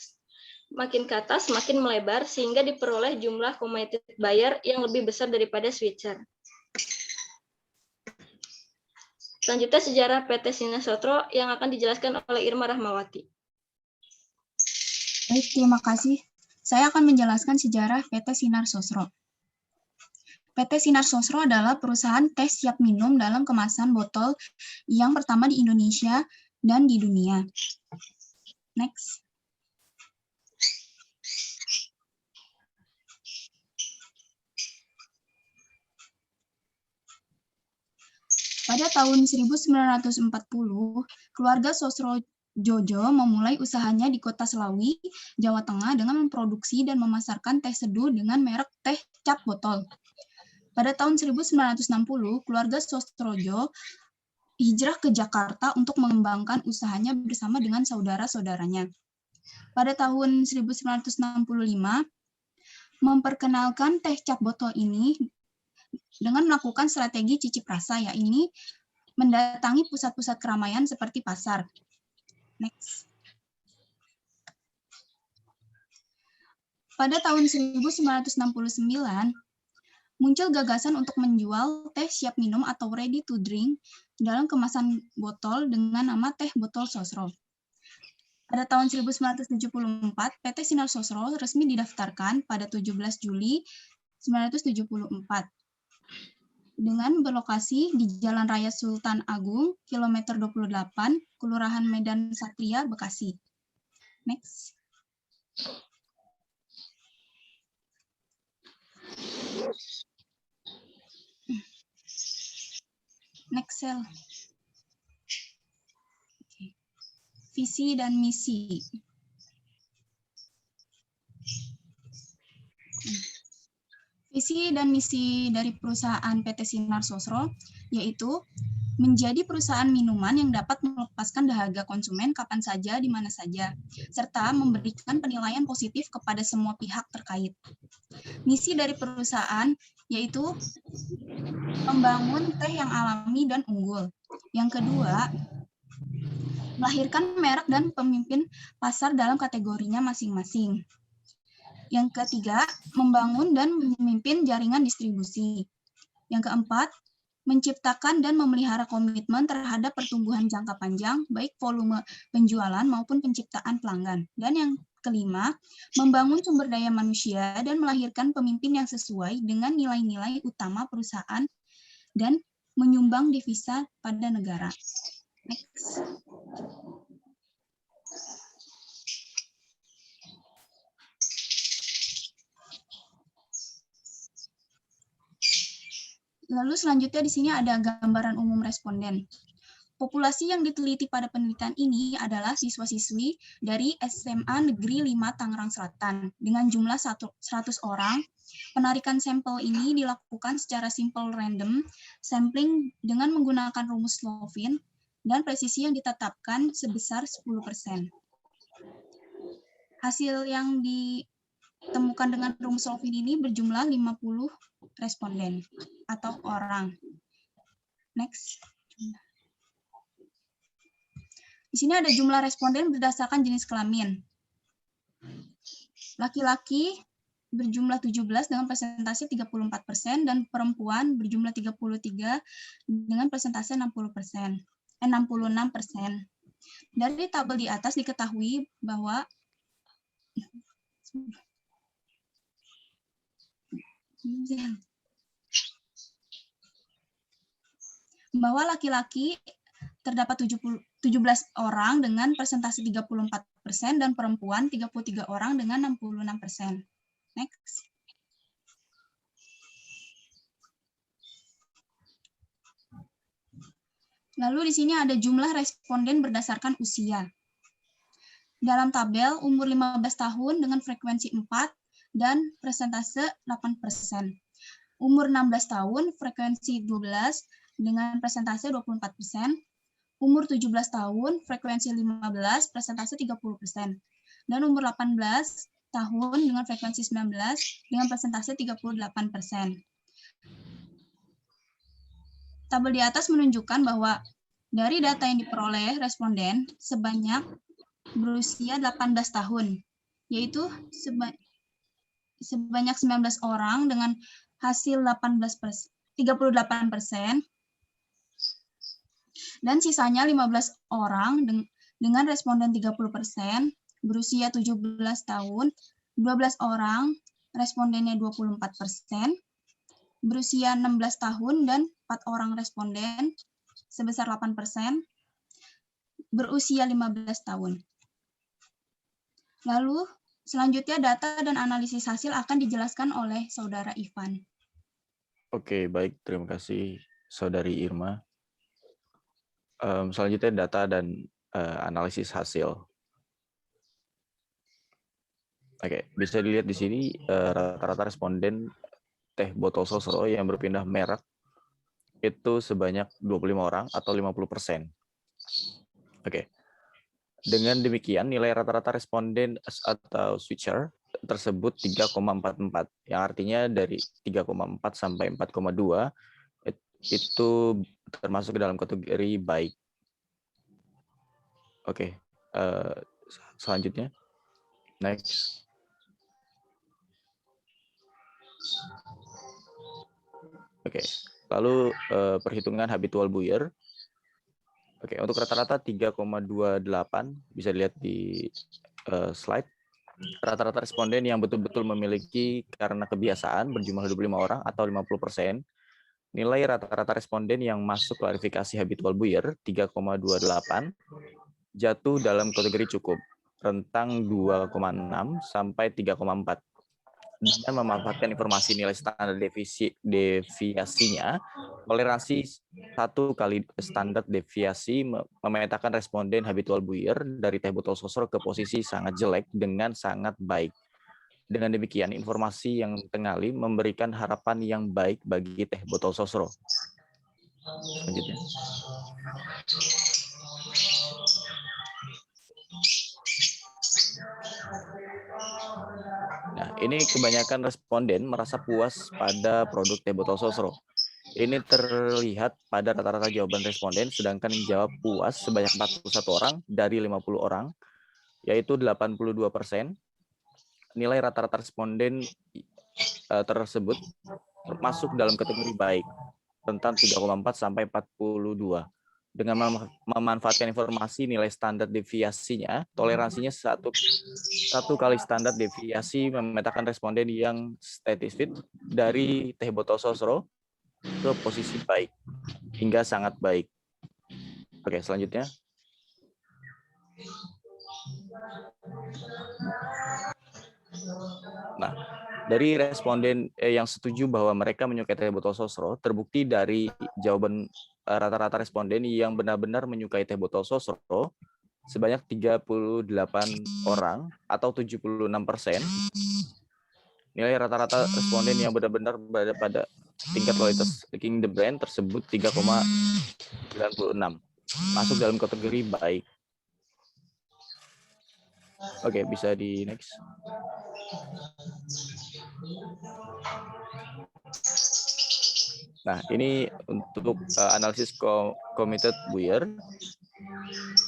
makin melebar sehingga diperoleh jumlah committed buyer yang lebih besar daripada switcher. Selanjutnya sejarah PT Sinar Sosro yang akan dijelaskan oleh Irma Rahmawati. Baik, terima kasih. Saya akan menjelaskan sejarah PT Sinar Sosro. PT Sinar Sosro adalah perusahaan teh siap minum dalam kemasan botol yang pertama di Indonesia dan di dunia. Next. Pada tahun 1940, keluarga Sosro Jojo memulai usahanya di Kota Selawi, Jawa Tengah dengan memproduksi dan memasarkan teh seduh dengan merek teh cap botol. Pada tahun 1960, keluarga Sosrojo hijrah ke Jakarta untuk mengembangkan usahanya bersama dengan saudara-saudaranya. Pada tahun 1965, memperkenalkan teh cap botol ini dengan melakukan strategi cicip rasa, yaitu mendatangi pusat-pusat keramaian seperti pasar. Next. Pada tahun 1969, muncul gagasan untuk menjual teh siap minum atau ready to drink dalam kemasan botol dengan nama teh botol Sosro. Pada tahun 1974, PT Sinar Sosro resmi didaftarkan pada 17 Juli 1974 dengan berlokasi di Jalan Raya Sultan Agung, kilometer 28, Kelurahan Medan Satria, Bekasi. Next. Next cell. Okay. Visi dan misi. Visi dan misi dari perusahaan PT Sinar Sosro yaitu menjadi perusahaan minuman yang dapat melepaskan dahaga konsumen kapan saja, di mana saja, serta memberikan penilaian positif kepada semua pihak terkait. Misi dari perusahaan yaitu membangun teh yang alami dan unggul. Yang kedua, melahirkan merek dan pemimpin pasar dalam kategorinya masing-masing. Yang ketiga, membangun dan memimpin jaringan distribusi. Yang keempat, menciptakan dan memelihara komitmen terhadap pertumbuhan jangka panjang, baik volume penjualan maupun penciptaan pelanggan. Dan yang kelima, membangun sumber daya manusia dan melahirkan pemimpin yang sesuai dengan nilai-nilai utama perusahaan dan menyumbang devisa pada negara. Next. Lalu selanjutnya di sini ada gambaran umum responden. Populasi yang diteliti pada penelitian ini adalah siswa-siswi dari SMA Negeri 5 Tangerang Selatan dengan jumlah 100 orang. Penarikan sampel ini dilakukan secara simple random sampling dengan menggunakan rumus Slovin dan presisi yang ditetapkan sebesar 10%. Hasil yang temukan dengan rumus Solvin ini berjumlah 50 responden atau orang. Next. Di sini ada jumlah responden berdasarkan jenis kelamin. Laki-laki berjumlah 17 dengan persentase 34% dan perempuan berjumlah 33 dengan persentase 66%. Dari tabel di atas diketahui bahwa laki-laki terdapat 17 orang dengan persentase 34% dan perempuan 33 orang dengan 66%. Next. Lalu di sini ada jumlah responden berdasarkan usia. Dalam tabel, umur 15 tahun dengan frekuensi 4 dan persentase 8%. Umur 16 tahun, frekuensi 12 dengan persentase 24%. Umur 17 tahun, frekuensi 15, persentase 30%. Dan umur 18 tahun dengan frekuensi 19 dengan persentase 38%. Tabel di atas menunjukkan bahwa dari data yang diperoleh responden sebanyak berusia 18 tahun, yaitu sebanyak 19 orang dengan hasil 38%, dan sisanya 15 orang dengan responden 30%, berusia 17 tahun, 12 orang, respondennya 24%, berusia 16 tahun dan 4 orang responden sebesar 8%, berusia 15 tahun. Lalu selanjutnya data dan analisis hasil akan dijelaskan oleh Saudara Ivan. Oke, baik. Terima kasih Saudari Irma. Selanjutnya data dan analisis hasil. Oke, bisa dilihat di sini rata-rata responden teh botol sosro yang berpindah merek itu sebanyak 25 orang atau 50%. Oke. Dengan demikian, nilai rata-rata responden atau switcher tersebut 3,44, yang artinya dari 3,4 sampai 4,2 itu termasuk ke dalam kategori baik. Oke, selanjutnya. Next. Oke, lalu perhitungan habitual buyer. Oke, untuk rata-rata 3,28 bisa dilihat di slide. Rata-rata responden yang betul-betul memiliki karena kebiasaan berjumlah 25 orang atau 50%. Nilai rata-rata responden yang masuk klarifikasi habitual buyer 3,28 jatuh dalam kategori cukup, rentang 2,6 sampai 3,4. Dengan memanfaatkan informasi nilai standar deviasinya, toleransi 1 kali standar deviasi memetakan responden habitual buyer dari teh botol sosro ke posisi sangat jelek dengan sangat baik. Dengan demikian, informasi yang tengali memberikan harapan yang baik bagi teh botol sosro. Selanjutnya. Nah, ini kebanyakan responden merasa puas pada produk teh botol sosro. Ini terlihat pada rata-rata jawaban responden, sedangkan yang jawab puas sebanyak 41 orang dari 50 orang, yaitu 82%. Nilai rata-rata responden tersebut masuk dalam kategori baik, rentang 3,4 sampai 42. Dengan memanfaatkan informasi nilai standar deviasinya, toleransinya 1 kali standar deviasi memetakan responden yang status fit dari teh botol sosro ke posisi baik hingga sangat baik. Oke, selanjutnya. Nah, dari responden yang setuju bahwa mereka menyukai teh botol sosro, terbukti dari jawaban rata-rata responden yang benar-benar menyukai teh botol sosro sebanyak 38 orang atau 76%. Nilai rata-rata responden yang benar-benar berada pada tingkat loyalitas liking the brand tersebut 3,96, masuk dalam kategori baik. Oke, bisa di next. Nah, ini untuk analisis committed buyer.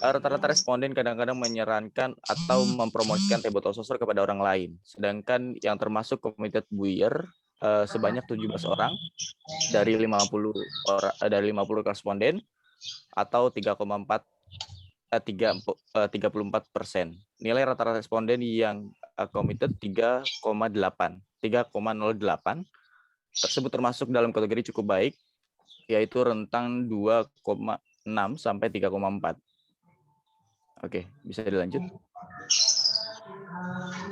Rata-rata responden kadang-kadang menyarankan atau mempromosikan teh botol sosro kepada orang lain. Sedangkan yang termasuk committed buyer sebanyak 17 orang dari 50 responden atau 34%. Nilai rata-rata responden yang committed 3,08 tersebut termasuk dalam kategori cukup baik, yaitu rentang 2,6 sampai 3,4. Oke, bisa dilanjut.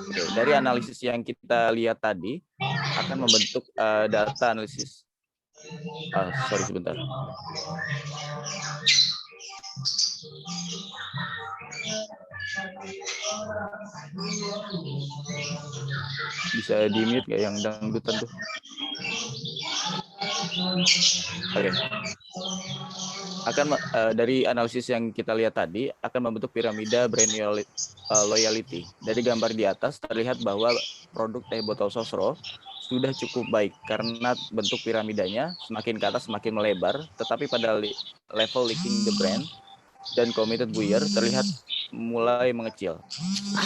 Oke, dari analisis yang kita lihat tadi akan membentuk data analisis. Sorry sebentar. Bisa di-mute nggak yang dangdutan tuh? Oke. Dari analisis yang kita lihat tadi akan membentuk piramida brand loyalty. Dari gambar di atas terlihat bahwa produk teh botol sosro sudah cukup baik karena bentuk piramidanya semakin ke atas semakin melebar, tetapi pada level leaking the brand dan committed buyer terlihat mulai mengecil.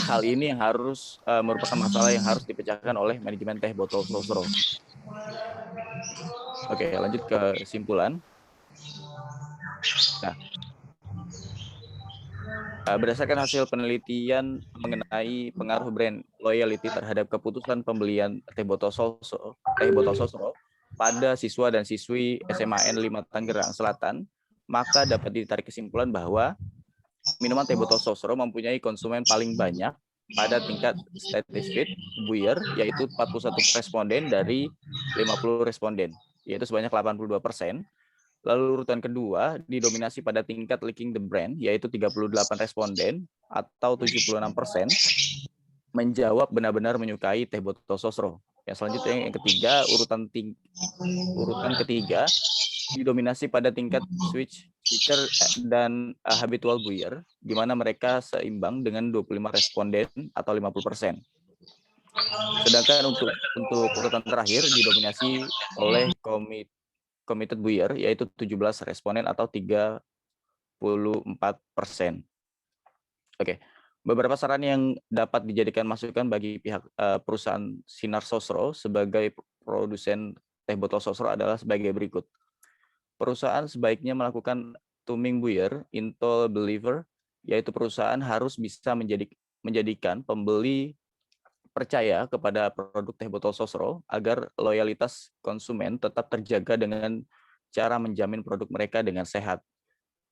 Hal ini yang harus merupakan masalah yang harus dipecahkan oleh manajemen teh botol sosro. Oke, lanjut ke kesimpulan. Nah, berdasarkan hasil penelitian mengenai pengaruh brand loyalty terhadap keputusan pembelian teh botol sosro pada siswa dan siswi SMAN 5 Tangerang Selatan, maka dapat ditarik kesimpulan bahwa minuman teh botol sosro mempunyai konsumen paling banyak pada tingkat statistik buyer, yaitu 41 responden dari 50 responden, yaitu sebanyak 82%. Lalu urutan kedua didominasi pada tingkat liking the brand, yaitu 38 responden atau 76% menjawab benar-benar menyukai teh botol sosro. Yang selanjutnya yang ketiga, urutan ketiga didominasi pada tingkat switcher dan habitual buyer, di mana mereka seimbang dengan 25 responden atau 50%. Sedangkan untuk urutan terakhir didominasi oleh committed buyer, yaitu 17 responden atau 34%. Oke, beberapa saran yang dapat dijadikan masukan bagi pihak perusahaan Sinar Sosro sebagai produsen teh botol sosro adalah sebagai berikut. Perusahaan sebaiknya melakukan tuning buyer into believer, yaitu perusahaan harus bisa menjadikan pembeli percaya kepada produk teh botol sosro agar loyalitas konsumen tetap terjaga dengan cara menjamin produk mereka dengan sehat.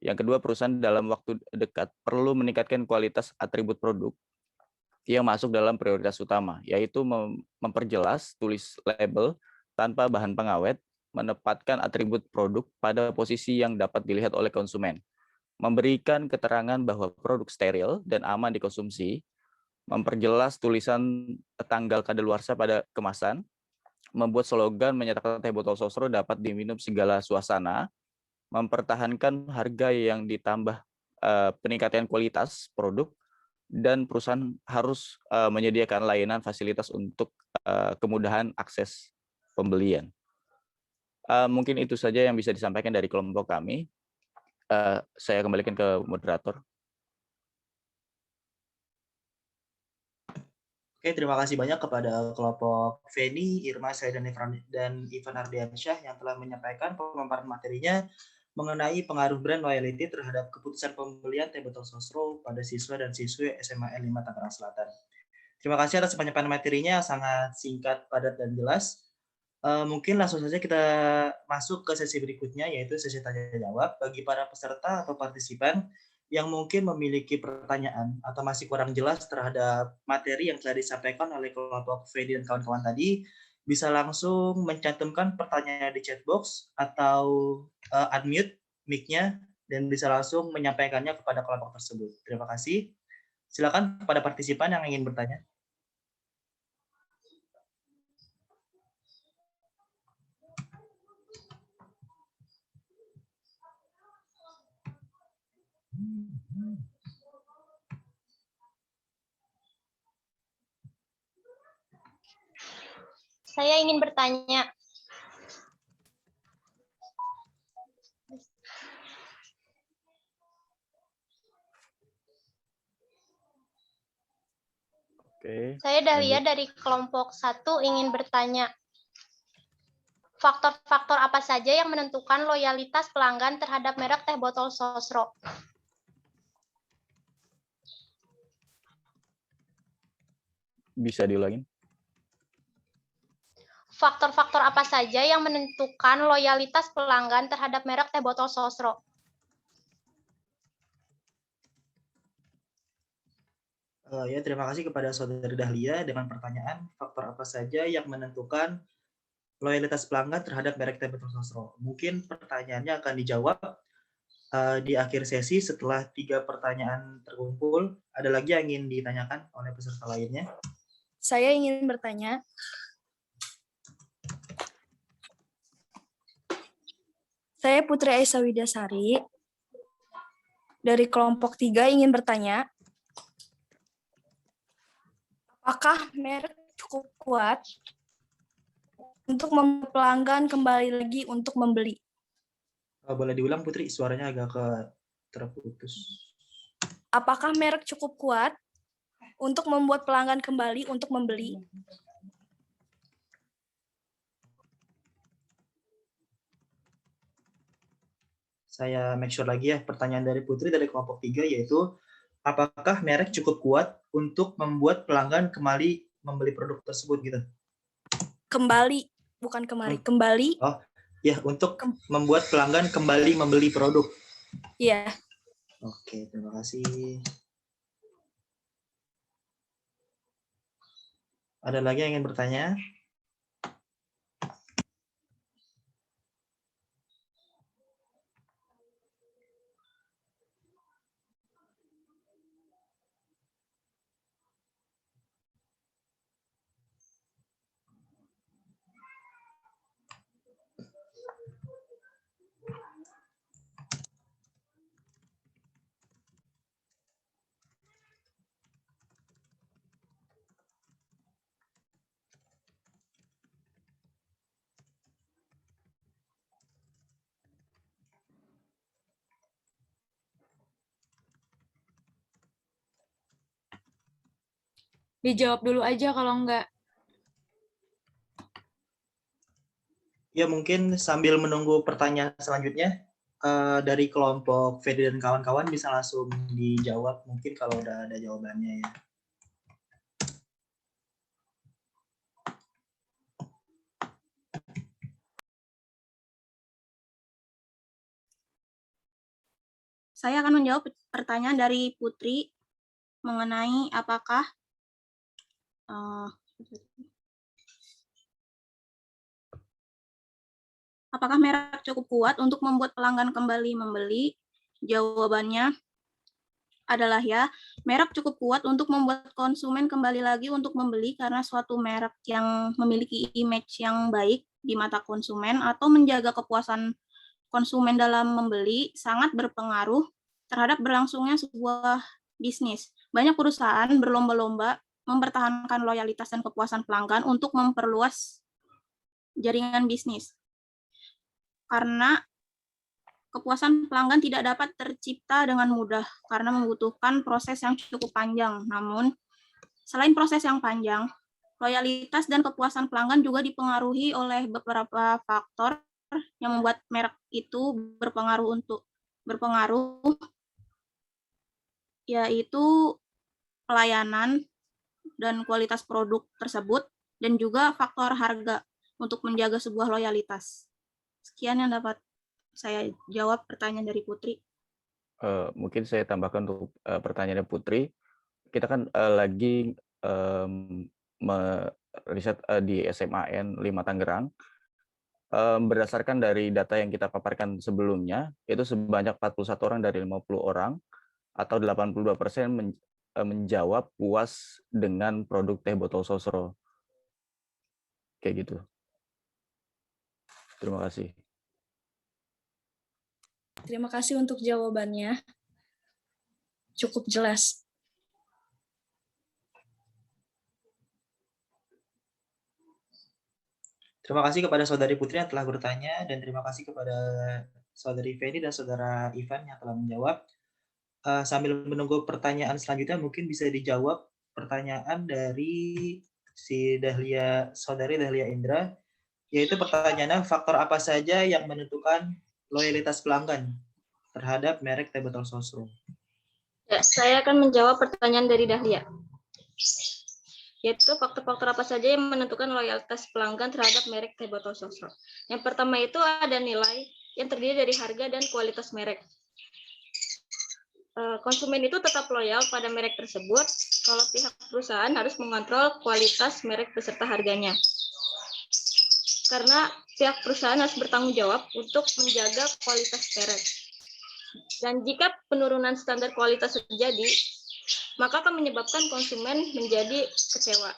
Yang kedua, perusahaan dalam waktu dekat perlu meningkatkan kualitas atribut produk yang masuk dalam prioritas utama, yaitu memperjelas tulis label tanpa bahan pengawet, menempatkan atribut produk pada posisi yang dapat dilihat oleh konsumen, memberikan keterangan bahwa produk steril dan aman dikonsumsi, memperjelas tulisan tanggal kadaluarsa pada kemasan, membuat slogan menyatakan teh botol sosro dapat diminum segala suasana, mempertahankan harga yang ditambah peningkatan kualitas produk, dan perusahaan harus menyediakan layanan fasilitas untuk kemudahan akses pembelian. Mungkin itu saja yang bisa disampaikan dari kelompok kami. Saya kembalikan ke moderator. Oke, terima kasih banyak kepada kelompok Feni, Irma, saya, dan Ivan Ardiansyah yang telah menyampaikan pemaparan materinya mengenai pengaruh brand loyalty terhadap keputusan pembelian teh botol sosro pada siswa dan siswi SMA N5 Tangerang Selatan. Terima kasih atas penyampaian materinya, sangat singkat, padat, dan jelas. Mungkin langsung saja kita masuk ke sesi berikutnya, yaitu sesi tanya-jawab bagi para peserta atau partisipan yang mungkin memiliki pertanyaan atau masih kurang jelas terhadap materi yang telah disampaikan oleh kelompok Fedi dan kawan-kawan tadi, bisa langsung mencantumkan pertanyaan di chat box atau unmute mic-nya dan bisa langsung menyampaikannya kepada kelompok tersebut. Terima kasih. Silakan kepada partisipan yang ingin bertanya. Saya ingin bertanya. Oke. Saya Dahlia lanjut. dari kelompok 1 ingin bertanya. Faktor-faktor apa saja yang menentukan loyalitas pelanggan terhadap merek teh botol Sosro? Bisa diulangin? Faktor-faktor apa saja yang menentukan loyalitas pelanggan terhadap merek teh botol Sosro? Ya, terima kasih kepada Saudari Dahlia dengan pertanyaan faktor apa saja yang menentukan loyalitas pelanggan terhadap merek teh botol Sosro. Mungkin pertanyaannya akan dijawab di akhir sesi setelah 3 pertanyaan terkumpul. Ada lagi yang ingin ditanyakan oleh peserta lainnya? Saya ingin bertanya. Saya Putri Aisyah Widasari dari kelompok 3 ingin bertanya. Apakah merek cukup kuat untuk membuat pelanggan kembali lagi untuk membeli? Boleh diulang, Putri? Suaranya agak terputus. Apakah merek cukup kuat untuk membuat pelanggan kembali untuk membeli? Saya make sure lagi ya, pertanyaan dari Putri dari kelompok 3 yaitu, apakah merek cukup kuat untuk membuat pelanggan kembali membeli produk tersebut gitu? Kembali, bukan kembali, kembali. Oh, ya, untuk membuat pelanggan kembali membeli produk. Iya. Oke, terima kasih. Ada lagi yang ingin bertanya? Dijawab dulu aja kalau enggak. Ya, mungkin sambil menunggu pertanyaan selanjutnya, dari kelompok Fedi dan kawan-kawan bisa langsung dijawab mungkin kalau udah ada jawabannya ya. Saya akan menjawab pertanyaan dari Putri mengenai apakah merek cukup kuat untuk membuat pelanggan kembali membeli? Jawabannya adalah ya, merek cukup kuat untuk membuat konsumen kembali lagi untuk membeli karena suatu merek yang memiliki image yang baik di mata konsumen atau menjaga kepuasan konsumen dalam membeli sangat berpengaruh terhadap berlangsungnya sebuah bisnis. Banyak perusahaan berlomba-lomba mempertahankan loyalitas dan kepuasan pelanggan untuk memperluas jaringan bisnis. Karena kepuasan pelanggan tidak dapat tercipta dengan mudah karena membutuhkan proses yang cukup panjang. Namun, selain proses yang panjang, loyalitas dan kepuasan pelanggan juga dipengaruhi oleh beberapa faktor yang membuat merek itu berpengaruh, yaitu pelayanan dan kualitas produk tersebut, dan juga faktor harga untuk menjaga sebuah loyalitas. Sekian yang dapat saya jawab pertanyaan dari Putri. Mungkin saya tambahkan untuk pertanyaan dari Putri. Kita kan lagi riset di SMAN 5 Tangerang. Berdasarkan dari data yang kita paparkan sebelumnya, itu sebanyak 41 orang dari 50 orang atau 82% menjawab puas dengan produk teh botol Sosro. Kayak gitu. Terima kasih. Terima kasih untuk jawabannya. Cukup jelas. Terima kasih kepada Saudari Putri yang telah bertanya, dan terima kasih kepada Saudari Feni dan Saudara Ivan yang telah menjawab. Sambil menunggu pertanyaan selanjutnya, mungkin bisa dijawab pertanyaan dari Saudari Dahlia Indra, yaitu pertanyaannya, faktor apa saja yang menentukan loyalitas pelanggan terhadap merek teh botol Sosro? Ya, saya akan menjawab pertanyaan dari Dahlia, yaitu faktor-faktor apa saja yang menentukan loyalitas pelanggan terhadap merek teh botol Sosro. Yang pertama itu ada nilai yang terdiri dari harga dan kualitas merek. Konsumen itu tetap loyal pada merek tersebut kalau pihak perusahaan harus mengontrol kualitas merek beserta harganya. Karena pihak perusahaan harus bertanggung jawab untuk menjaga kualitas merek. Dan jika penurunan standar kualitas terjadi, maka akan menyebabkan konsumen menjadi kecewa.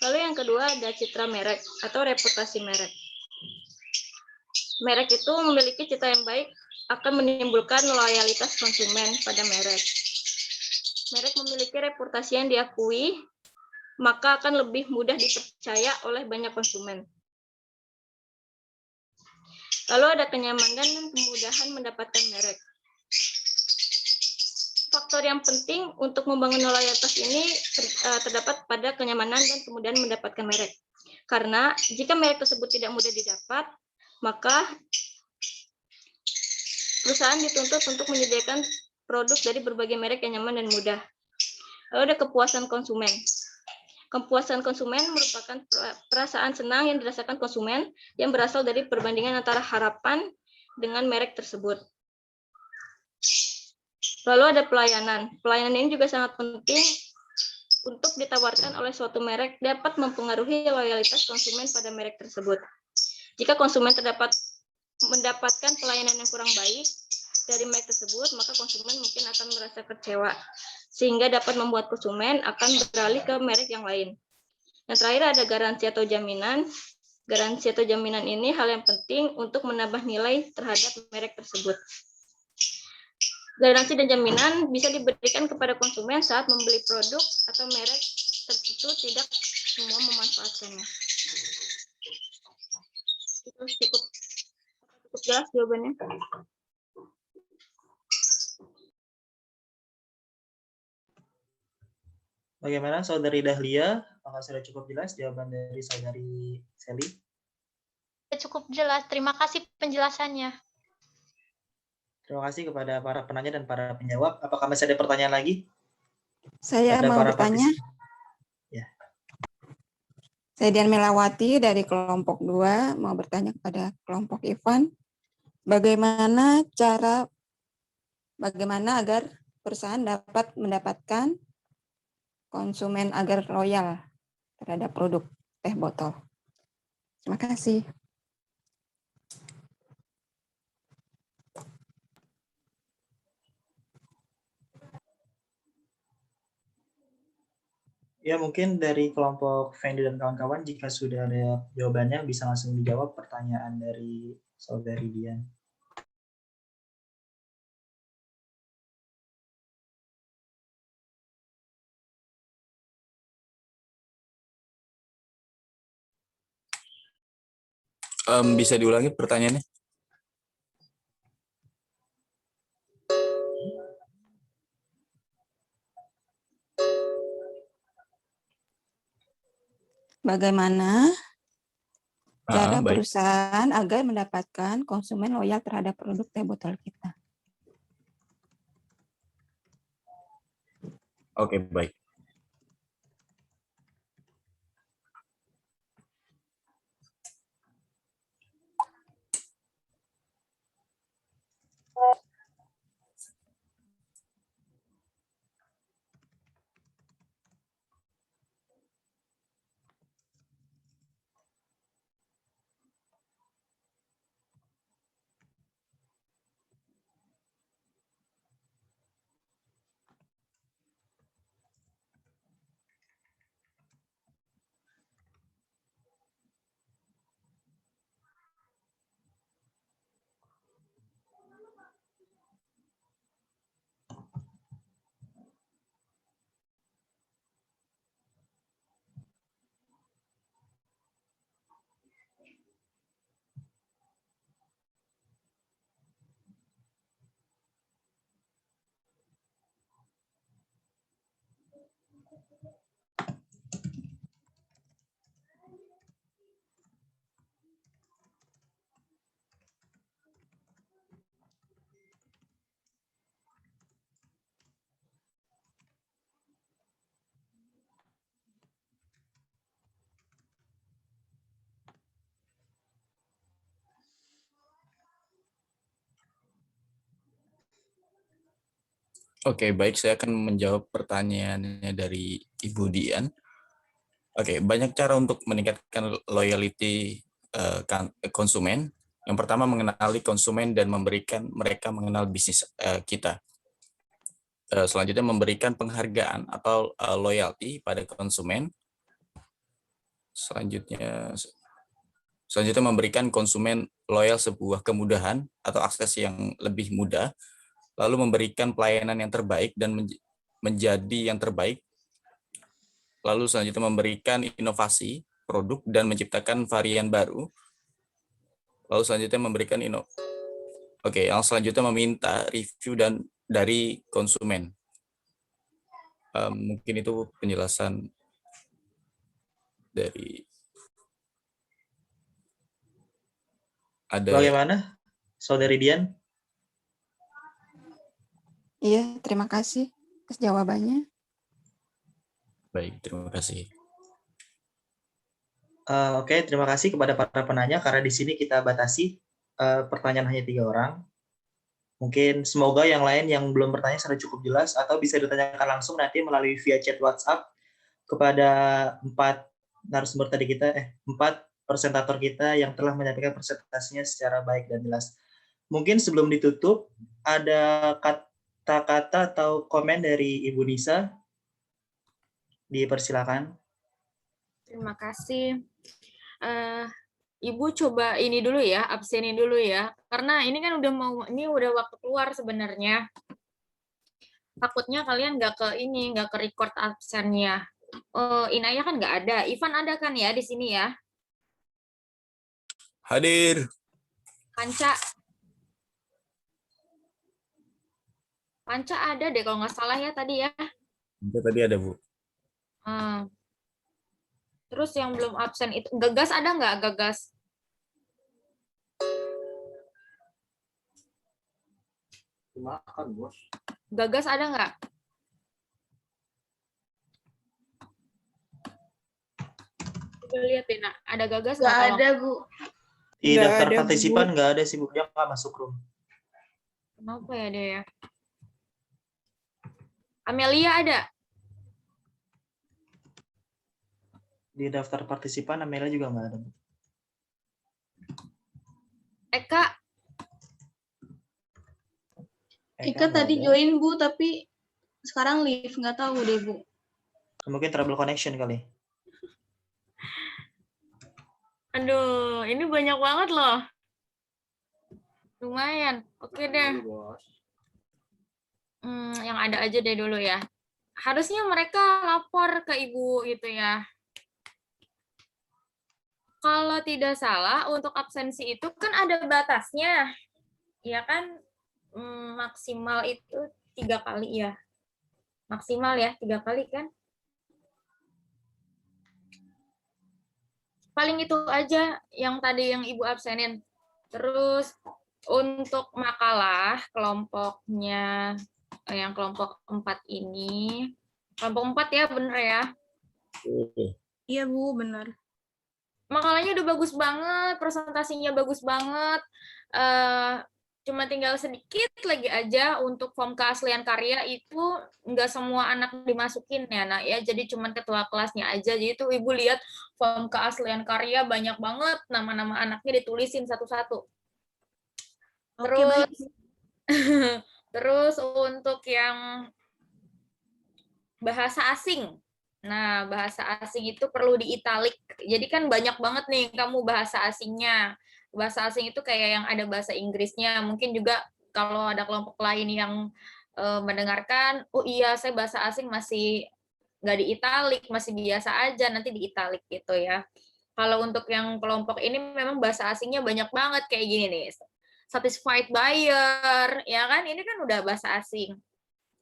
Lalu yang kedua ada citra merek atau reputasi merek. Merek itu memiliki citra yang baik akan menimbulkan loyalitas konsumen pada merek. Merek memiliki reputasi yang diakui, maka akan lebih mudah dipercaya oleh banyak konsumen. Lalu ada kenyamanan dan kemudahan mendapatkan merek. Faktor yang penting untuk membangun loyalitas ini terdapat pada kenyamanan dan kemudahan mendapatkan merek. Karena jika merek tersebut tidak mudah didapat, maka perusahaan dituntut untuk menyediakan produk dari berbagai merek yang nyaman dan mudah. Lalu ada kepuasan konsumen. Kepuasan konsumen merupakan perasaan senang yang dirasakan konsumen yang berasal dari perbandingan antara harapan dengan merek tersebut. Lalu ada pelayanan. Pelayanan ini juga sangat penting untuk ditawarkan oleh suatu merek dapat mempengaruhi loyalitas konsumen pada merek tersebut. Jika konsumen mendapatkan pelayanan yang kurang baik dari merek tersebut, maka konsumen mungkin akan merasa kecewa, sehingga dapat membuat konsumen akan beralih ke merek yang lain. Yang terakhir ada garansi atau jaminan. Garansi atau jaminan ini hal yang penting untuk menambah nilai terhadap merek tersebut. Garansi dan jaminan bisa diberikan kepada konsumen saat membeli produk atau merek tertentu, tidak semua memanfaatkannya. Itu cukup jelas jawabannya. Bagaimana Saudari Dahlia? Apakah sudah cukup jelas jawaban dari Saudari Sally? Cukup jelas, terima kasih penjelasannya. Terima kasih kepada para penanya dan para penjawab. Apakah masih ada pertanyaan lagi? Saya mau bertanya. Ya. Saya Dian Melawati dari kelompok 2 mau bertanya kepada kelompok Ivan. Bagaimana agar perusahaan dapat mendapatkan konsumen agar loyal terhadap produk teh botol? Terima kasih. Ya, mungkin dari kelompok Fendi dan kawan-kawan, jika sudah ada jawabannya, bisa langsung dijawab pertanyaan dari Saudari Dian. Bisa diulangi pertanyaannya? Bagaimana cara Baik. perusahaan agar mendapatkan konsumen loyal terhadap produk teh botol kita? Oke, baik. Oke, baik. Saya akan menjawab pertanyaannya dari Ibu Dian. Oke, banyak cara untuk meningkatkan loyalty konsumen. Yang pertama, mengenali konsumen dan memberikan mereka mengenal bisnis kita. Selanjutnya, memberikan penghargaan atau loyalty pada konsumen. Selanjutnya memberikan konsumen loyal sebuah kemudahan atau akses yang lebih mudah, lalu memberikan pelayanan yang terbaik dan menjadi yang terbaik, lalu selanjutnya memberikan inovasi produk dan menciptakan varian baru, lalu selanjutnya memberikan yang selanjutnya meminta review dari konsumen. Mungkin itu penjelasan dari Bagaimana, Saudari Dian? Iya, terima kasih atas jawabannya. Baik, terima kasih. Oke, terima kasih kepada para penanya karena di sini kita batasi pertanyaan hanya 3 orang. Mungkin semoga yang lain yang belum bertanya sudah cukup jelas atau bisa ditanyakan langsung nanti melalui via chat WhatsApp kepada 4 narasumber tadi kita, 4 presentator kita yang telah menyampaikan presentasinya secara baik dan jelas. Mungkin sebelum ditutup, ada kata-kata atau komen dari Ibu Nisa? Dipersilakan. Terima kasih. Ibu coba ini dulu ya, absenin dulu ya. Karena ini kan udah waktu keluar sebenarnya. Takutnya kalian nggak ke record absennya. Inaya kan nggak ada. Ivan ada kan ya di sini ya? Hadir. Panca ada deh kalau nggak salah ya tadi ya. Tadi ada, Bu. Terus yang belum absen itu, Gagas ada nggak, Gagas? Makan, Bos. Gagas ada nggak? Coba lihat deh, nak. Ada Gagas nggak? Nggak ada, Bu. Di daftar partisipan nggak ada sih, Bu. Dia nggak masuk room. Kenapa ya dia ya? Amelia ada? Di daftar partisipan Amelia juga nggak ada. Eka tadi join, Bu, tapi sekarang leave, nggak tahu deh, Bu. Mungkin trouble connection kali. Aduh, ini banyak banget loh. Lumayan. Oke deh. Yang ada aja deh dulu ya. Harusnya mereka lapor ke Ibu gitu ya. Kalau tidak salah, untuk absensi itu kan ada batasnya. Ya kan, maksimal itu 3 kali ya. Maksimal ya, 3 kali kan. Paling itu aja yang tadi yang Ibu absenin. Terus untuk makalah kelompoknya, yang kelompok 4 ini, kelompok 4 ya, bener ya? Iya, Bu, benar. Makalahnya udah bagus banget, presentasinya bagus banget. Cuma tinggal sedikit lagi aja untuk form keaslian karya itu nggak semua anak dimasukin ya, nak ya. Jadi cuma ketua kelasnya aja. Jadi itu Ibu lihat form keaslian karya banyak banget, nama-nama anaknya ditulisin satu-satu. Terus terus untuk yang bahasa asing. Nah, bahasa asing itu perlu diitalik. Jadi kan banyak banget nih kamu bahasa asingnya. Bahasa asing itu kayak yang ada bahasa Inggrisnya. Mungkin juga kalau ada kelompok lain yang mendengarkan, oh iya saya bahasa asing masih nggak diitalik, masih biasa aja, nanti diitalik gitu ya. Kalau untuk yang kelompok ini memang bahasa asingnya banyak banget kayak gini nih. Satisfied buyer, ya kan? Ini kan udah bahasa asing.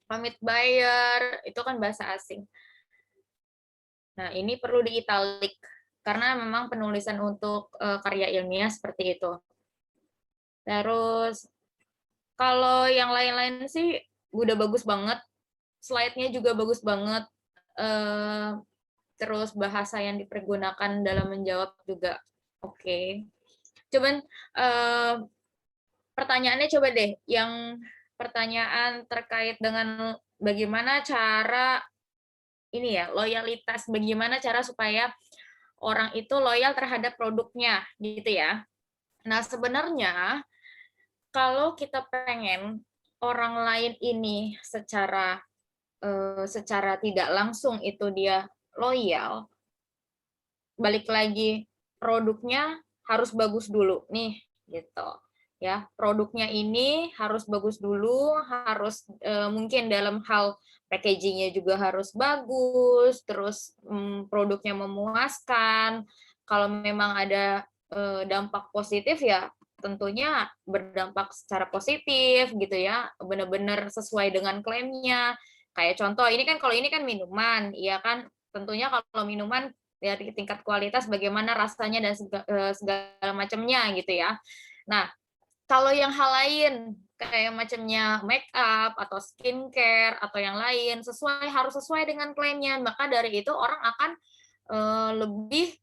Commit buyer, itu kan bahasa asing. Nah, ini perlu diitalik karena memang penulisan untuk karya ilmiah seperti itu. Terus kalau yang lain-lain sih udah bagus banget, slide-nya juga bagus banget. Terus bahasa yang dipergunakan dalam menjawab juga oke. Coba pertanyaannya coba deh, yang pertanyaan terkait dengan bagaimana cara ini ya, loyalitas, bagaimana cara supaya orang itu loyal terhadap produknya gitu ya. Nah, sebenarnya kalau kita pengen orang lain ini secara tidak langsung itu dia loyal, balik lagi produknya harus bagus dulu nih gitu ya. Produknya ini harus bagus dulu, harus mungkin dalam hal packagingnya juga harus bagus, terus produknya memuaskan. Kalau memang ada dampak positif ya tentunya berdampak secara positif gitu ya, benar-benar sesuai dengan klaimnya. Kayak contoh ini kan, kalau ini kan minuman, ya kan, tentunya kalau minuman dari tingkat kualitas bagaimana rasanya dan segala macamnya gitu ya. Nah, kalau yang hal lain kayak macamnya make up atau skincare atau yang lain harus sesuai dengan klaimnya, maka dari itu orang akan lebih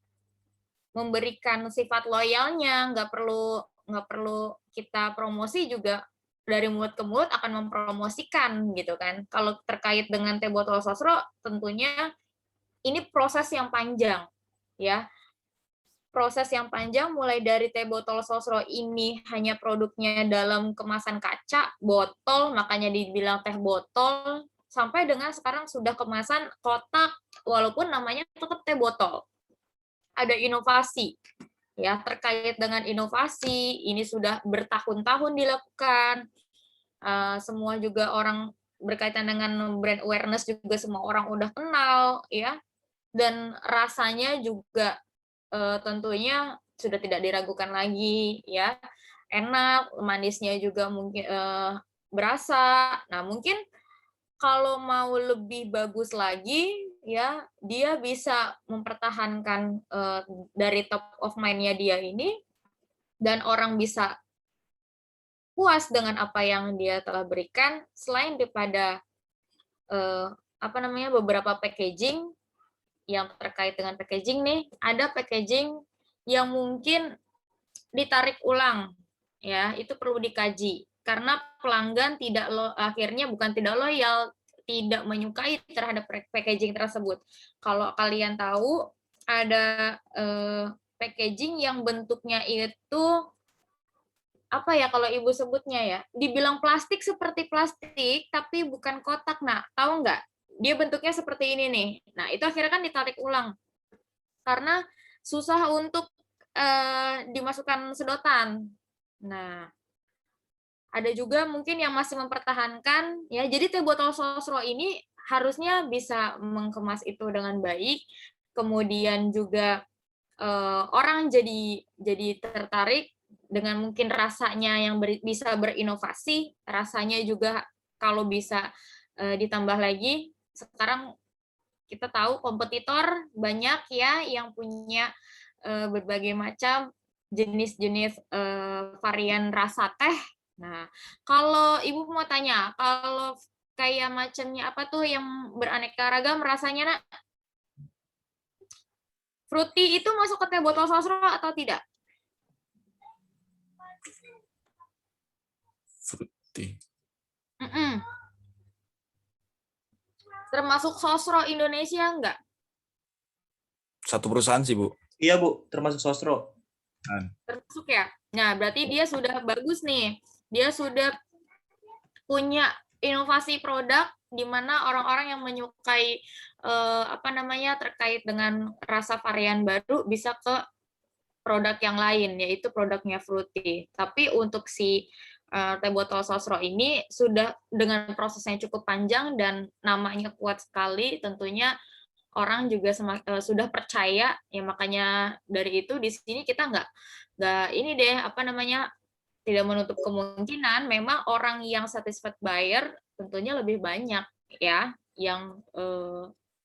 memberikan sifat loyalnya, nggak perlu kita promosi juga, dari mulut ke mulut akan mempromosikan gitu kan. Kalau terkait dengan teh botol sosro tentunya ini proses yang panjang ya. Proses yang panjang mulai dari teh botol sosro ini hanya produknya dalam kemasan kaca, botol, makanya dibilang teh botol, sampai dengan sekarang sudah kemasan kotak walaupun namanya tetap teh botol. Ada inovasi ya, terkait dengan inovasi ini sudah bertahun-tahun dilakukan. Semua juga orang berkaitan dengan brand awareness juga semua orang udah kenal ya, dan rasanya juga tentunya sudah tidak diragukan lagi ya, enak, manisnya juga mungkin berasa. Nah, mungkin kalau mau lebih bagus lagi ya, dia bisa mempertahankan dari top of mind-nya dia ini, dan orang bisa puas dengan apa yang dia telah berikan. Selain daripada beberapa packaging yang terkait dengan packaging nih, ada packaging yang mungkin ditarik ulang ya, itu perlu dikaji karena pelanggan akhirnya bukan tidak loyal, tidak menyukai terhadap packaging tersebut. Kalau kalian tahu ada packaging yang bentuknya itu apa ya kalau ibu sebutnya ya, dibilang plastik seperti plastik tapi bukan kotak. Nah, tahu nggak? Dia bentuknya seperti ini nih. Nah, itu akhirnya kan ditarik ulang karena susah untuk dimasukkan sedotan. Nah, ada juga mungkin yang masih mempertahankan ya. Jadi teh botol sosro ini harusnya bisa mengemas itu dengan baik. Kemudian juga orang jadi tertarik dengan mungkin rasanya yang bisa berinovasi, rasanya juga kalau bisa ditambah lagi. Sekarang kita tahu kompetitor banyak ya yang punya berbagai macam jenis-jenis varian rasa teh. Nah, kalau ibu mau tanya, kalau kayak macamnya apa tuh yang beraneka ragam rasanya, nak? Fruity itu masuk ke teh botol sosro atau tidak? Fruity. Termasuk sosro Indonesia enggak? Satu perusahaan sih, Bu. Iya, Bu, termasuk sosro. Termasuk ya? Nah, berarti dia sudah bagus nih. Dia sudah punya inovasi produk di mana orang-orang yang menyukai terkait dengan rasa varian baru bisa ke produk yang lain, yaitu produknya Fruity. Tapi untuk si teh botol sosro ini sudah dengan proses yang cukup panjang dan namanya kuat sekali, tentunya orang juga sudah percaya ya, makanya dari itu di sini kita nggak ini deh tidak menutup kemungkinan memang orang yang satisfied buyer tentunya lebih banyak ya yang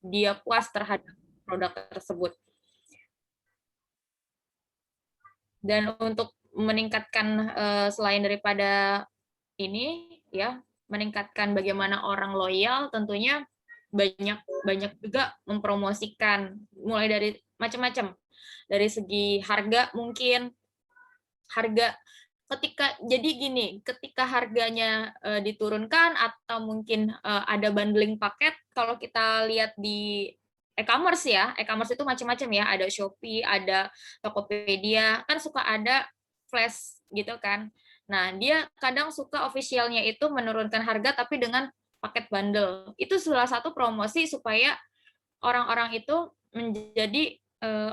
dia puas terhadap produk tersebut. Dan untuk meningkatkan selain daripada ini ya, meningkatkan bagaimana orang loyal, tentunya banyak juga mempromosikan mulai dari macam-macam. Dari segi harga, mungkin harga jadi gini, ketika harganya diturunkan atau mungkin ada bundling paket, kalau kita lihat di e-commerce ya, e-commerce itu macam-macam ya, ada Shopee, ada Tokopedia, kan suka ada flash gitu kan. Nah, dia kadang suka officialnya itu menurunkan harga tapi dengan paket bundle. Itu salah satu promosi supaya orang-orang itu menjadi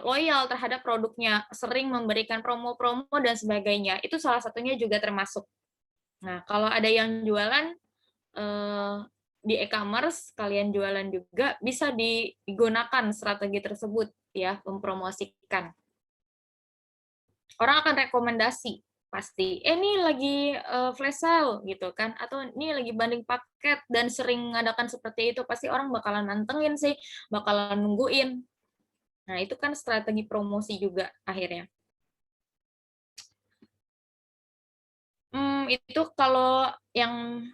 loyal terhadap produknya, sering memberikan promo-promo dan sebagainya. Itu salah satunya juga termasuk. Nah, kalau ada yang jualan di e-commerce, kalian jualan juga, bisa digunakan strategi tersebut ya, mempromosikan. Orang akan rekomendasi pasti, ini lagi flash sale gitu kan, atau ini lagi banding paket dan sering mengadakan seperti itu, pasti orang bakalan mantengin sih, bakalan nungguin. Nah, itu kan strategi promosi juga akhirnya. Itu kalau yang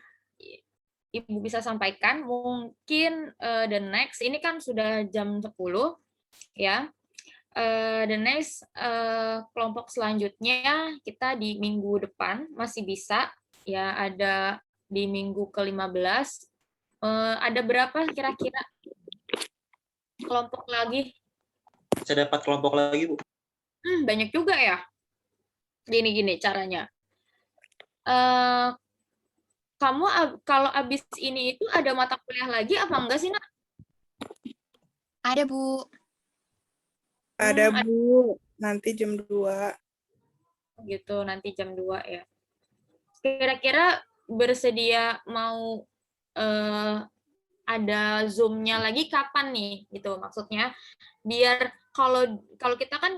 Ibu bisa sampaikan, mungkin the next, ini kan sudah jam 10 ya. The next kelompok selanjutnya kita di minggu depan masih bisa ya, ada di minggu ke-15. Ada berapa kira-kira kelompok lagi? Saya dapat kelompok lagi, Bu. Banyak juga ya. Gini caranya. Kamu kalau habis ini itu ada mata kuliah lagi apa enggak sih, Nak? Ada, Bu. Ada, Bu. Nanti jam 2. Gitu, nanti jam 2 ya. Kira-kira bersedia mau ada Zoom-nya lagi kapan nih? Gitu maksudnya. Biar kalau kita kan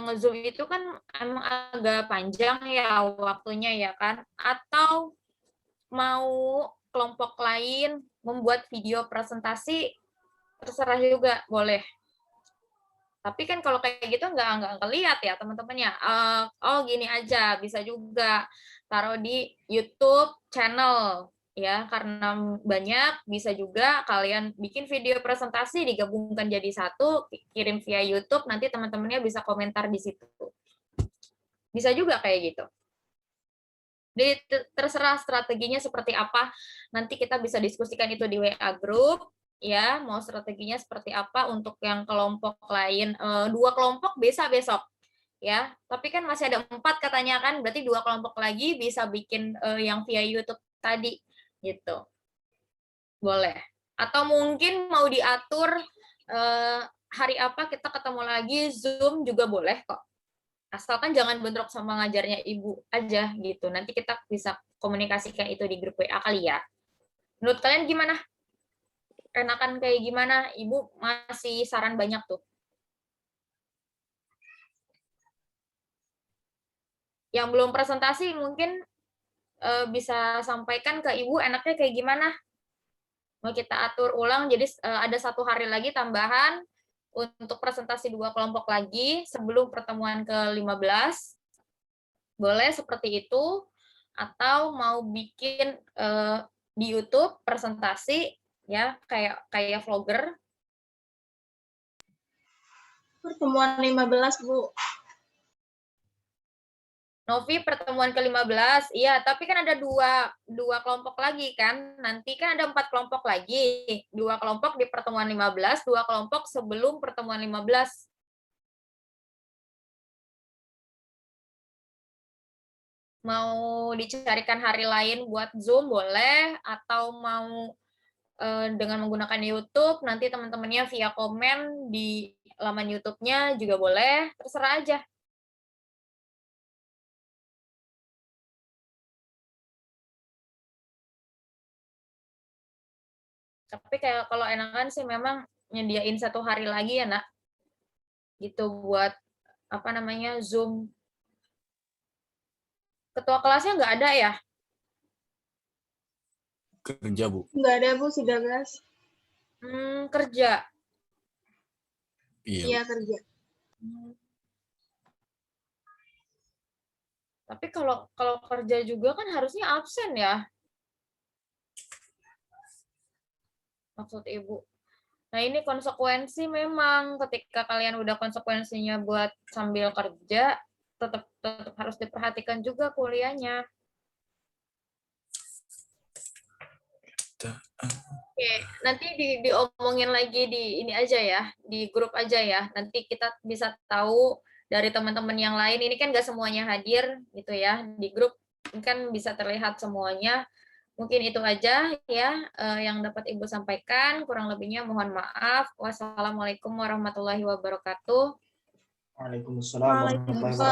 nge-Zoom itu kan emang agak panjang ya waktunya ya kan? Atau mau kelompok lain membuat video presentasi, terserah juga, boleh. Tapi kan kalau kayak gitu nggak lihat ya teman-temannya. Oh gini aja, bisa juga taruh di YouTube channel ya, karena banyak. Bisa juga kalian bikin video presentasi digabungkan jadi satu, kirim via YouTube, nanti teman-temannya bisa komentar di situ. Bisa juga kayak gitu. Jadi terserah strateginya seperti apa. Nanti kita bisa diskusikan itu di WA group. Ya, mau strateginya seperti apa untuk yang kelompok lain. 2 kelompok bisa besok. Ya, tapi kan masih ada 4 katanya kan, berarti 2 kelompok lagi bisa bikin yang via YouTube tadi. Gitu. Boleh. Atau mungkin mau diatur hari apa kita ketemu lagi, Zoom juga boleh kok. Asalkan jangan bentrok sama ngajarnya Ibu aja gitu. Nanti kita bisa komunikasikan itu di grup WA kali ya. Menurut kalian gimana? Enakan kayak gimana? Ibu masih saran banyak tuh. Yang belum presentasi mungkin bisa sampaikan ke Ibu enaknya kayak gimana? Mau kita atur ulang, jadi ada 1 hari lagi tambahan untuk presentasi 2 kelompok lagi sebelum pertemuan ke-15. Boleh seperti itu, atau mau bikin di YouTube presentasi ya, kayak vlogger. Pertemuan 15, Bu. Novi, pertemuan ke-15. Iya, tapi kan ada dua kelompok lagi kan. Nanti kan ada 4 kelompok lagi. 2 kelompok di pertemuan 15, 2 kelompok sebelum pertemuan 15. Mau dicarikan hari lain buat Zoom boleh, atau mau dengan menggunakan YouTube, nanti teman-temannya via komen di laman YouTube-nya juga boleh, terserah aja. Tapi kayak kalau enakan sih memang nyediain 1 hari lagi ya, Nak. Gitu buat apa namanya, Zoom. Ketua kelasnya nggak ada ya? Kerja, Bu. Nggak ada, Bu, Sidagas. Kerja. Iya, kerja. Tapi kalau kerja juga kan harusnya absen ya? Maksud Ibu. Nah, ini konsekuensi memang ketika kalian udah konsekuensinya buat sambil kerja, tetap harus harus diperhatikan juga kuliahnya. Oke, nanti diomongin lagi di ini aja ya, di grup aja ya. Nanti kita bisa tahu dari teman-teman yang lain. Ini kan nggak semuanya hadir gitu ya di grup. Ini kan bisa terlihat semuanya. Mungkin itu aja ya yang dapat Ibu sampaikan. Kurang lebihnya mohon maaf. Wassalamualaikum warahmatullahi wabarakatuh. Waalaikumsalam warahmatullahi wabarakatuh.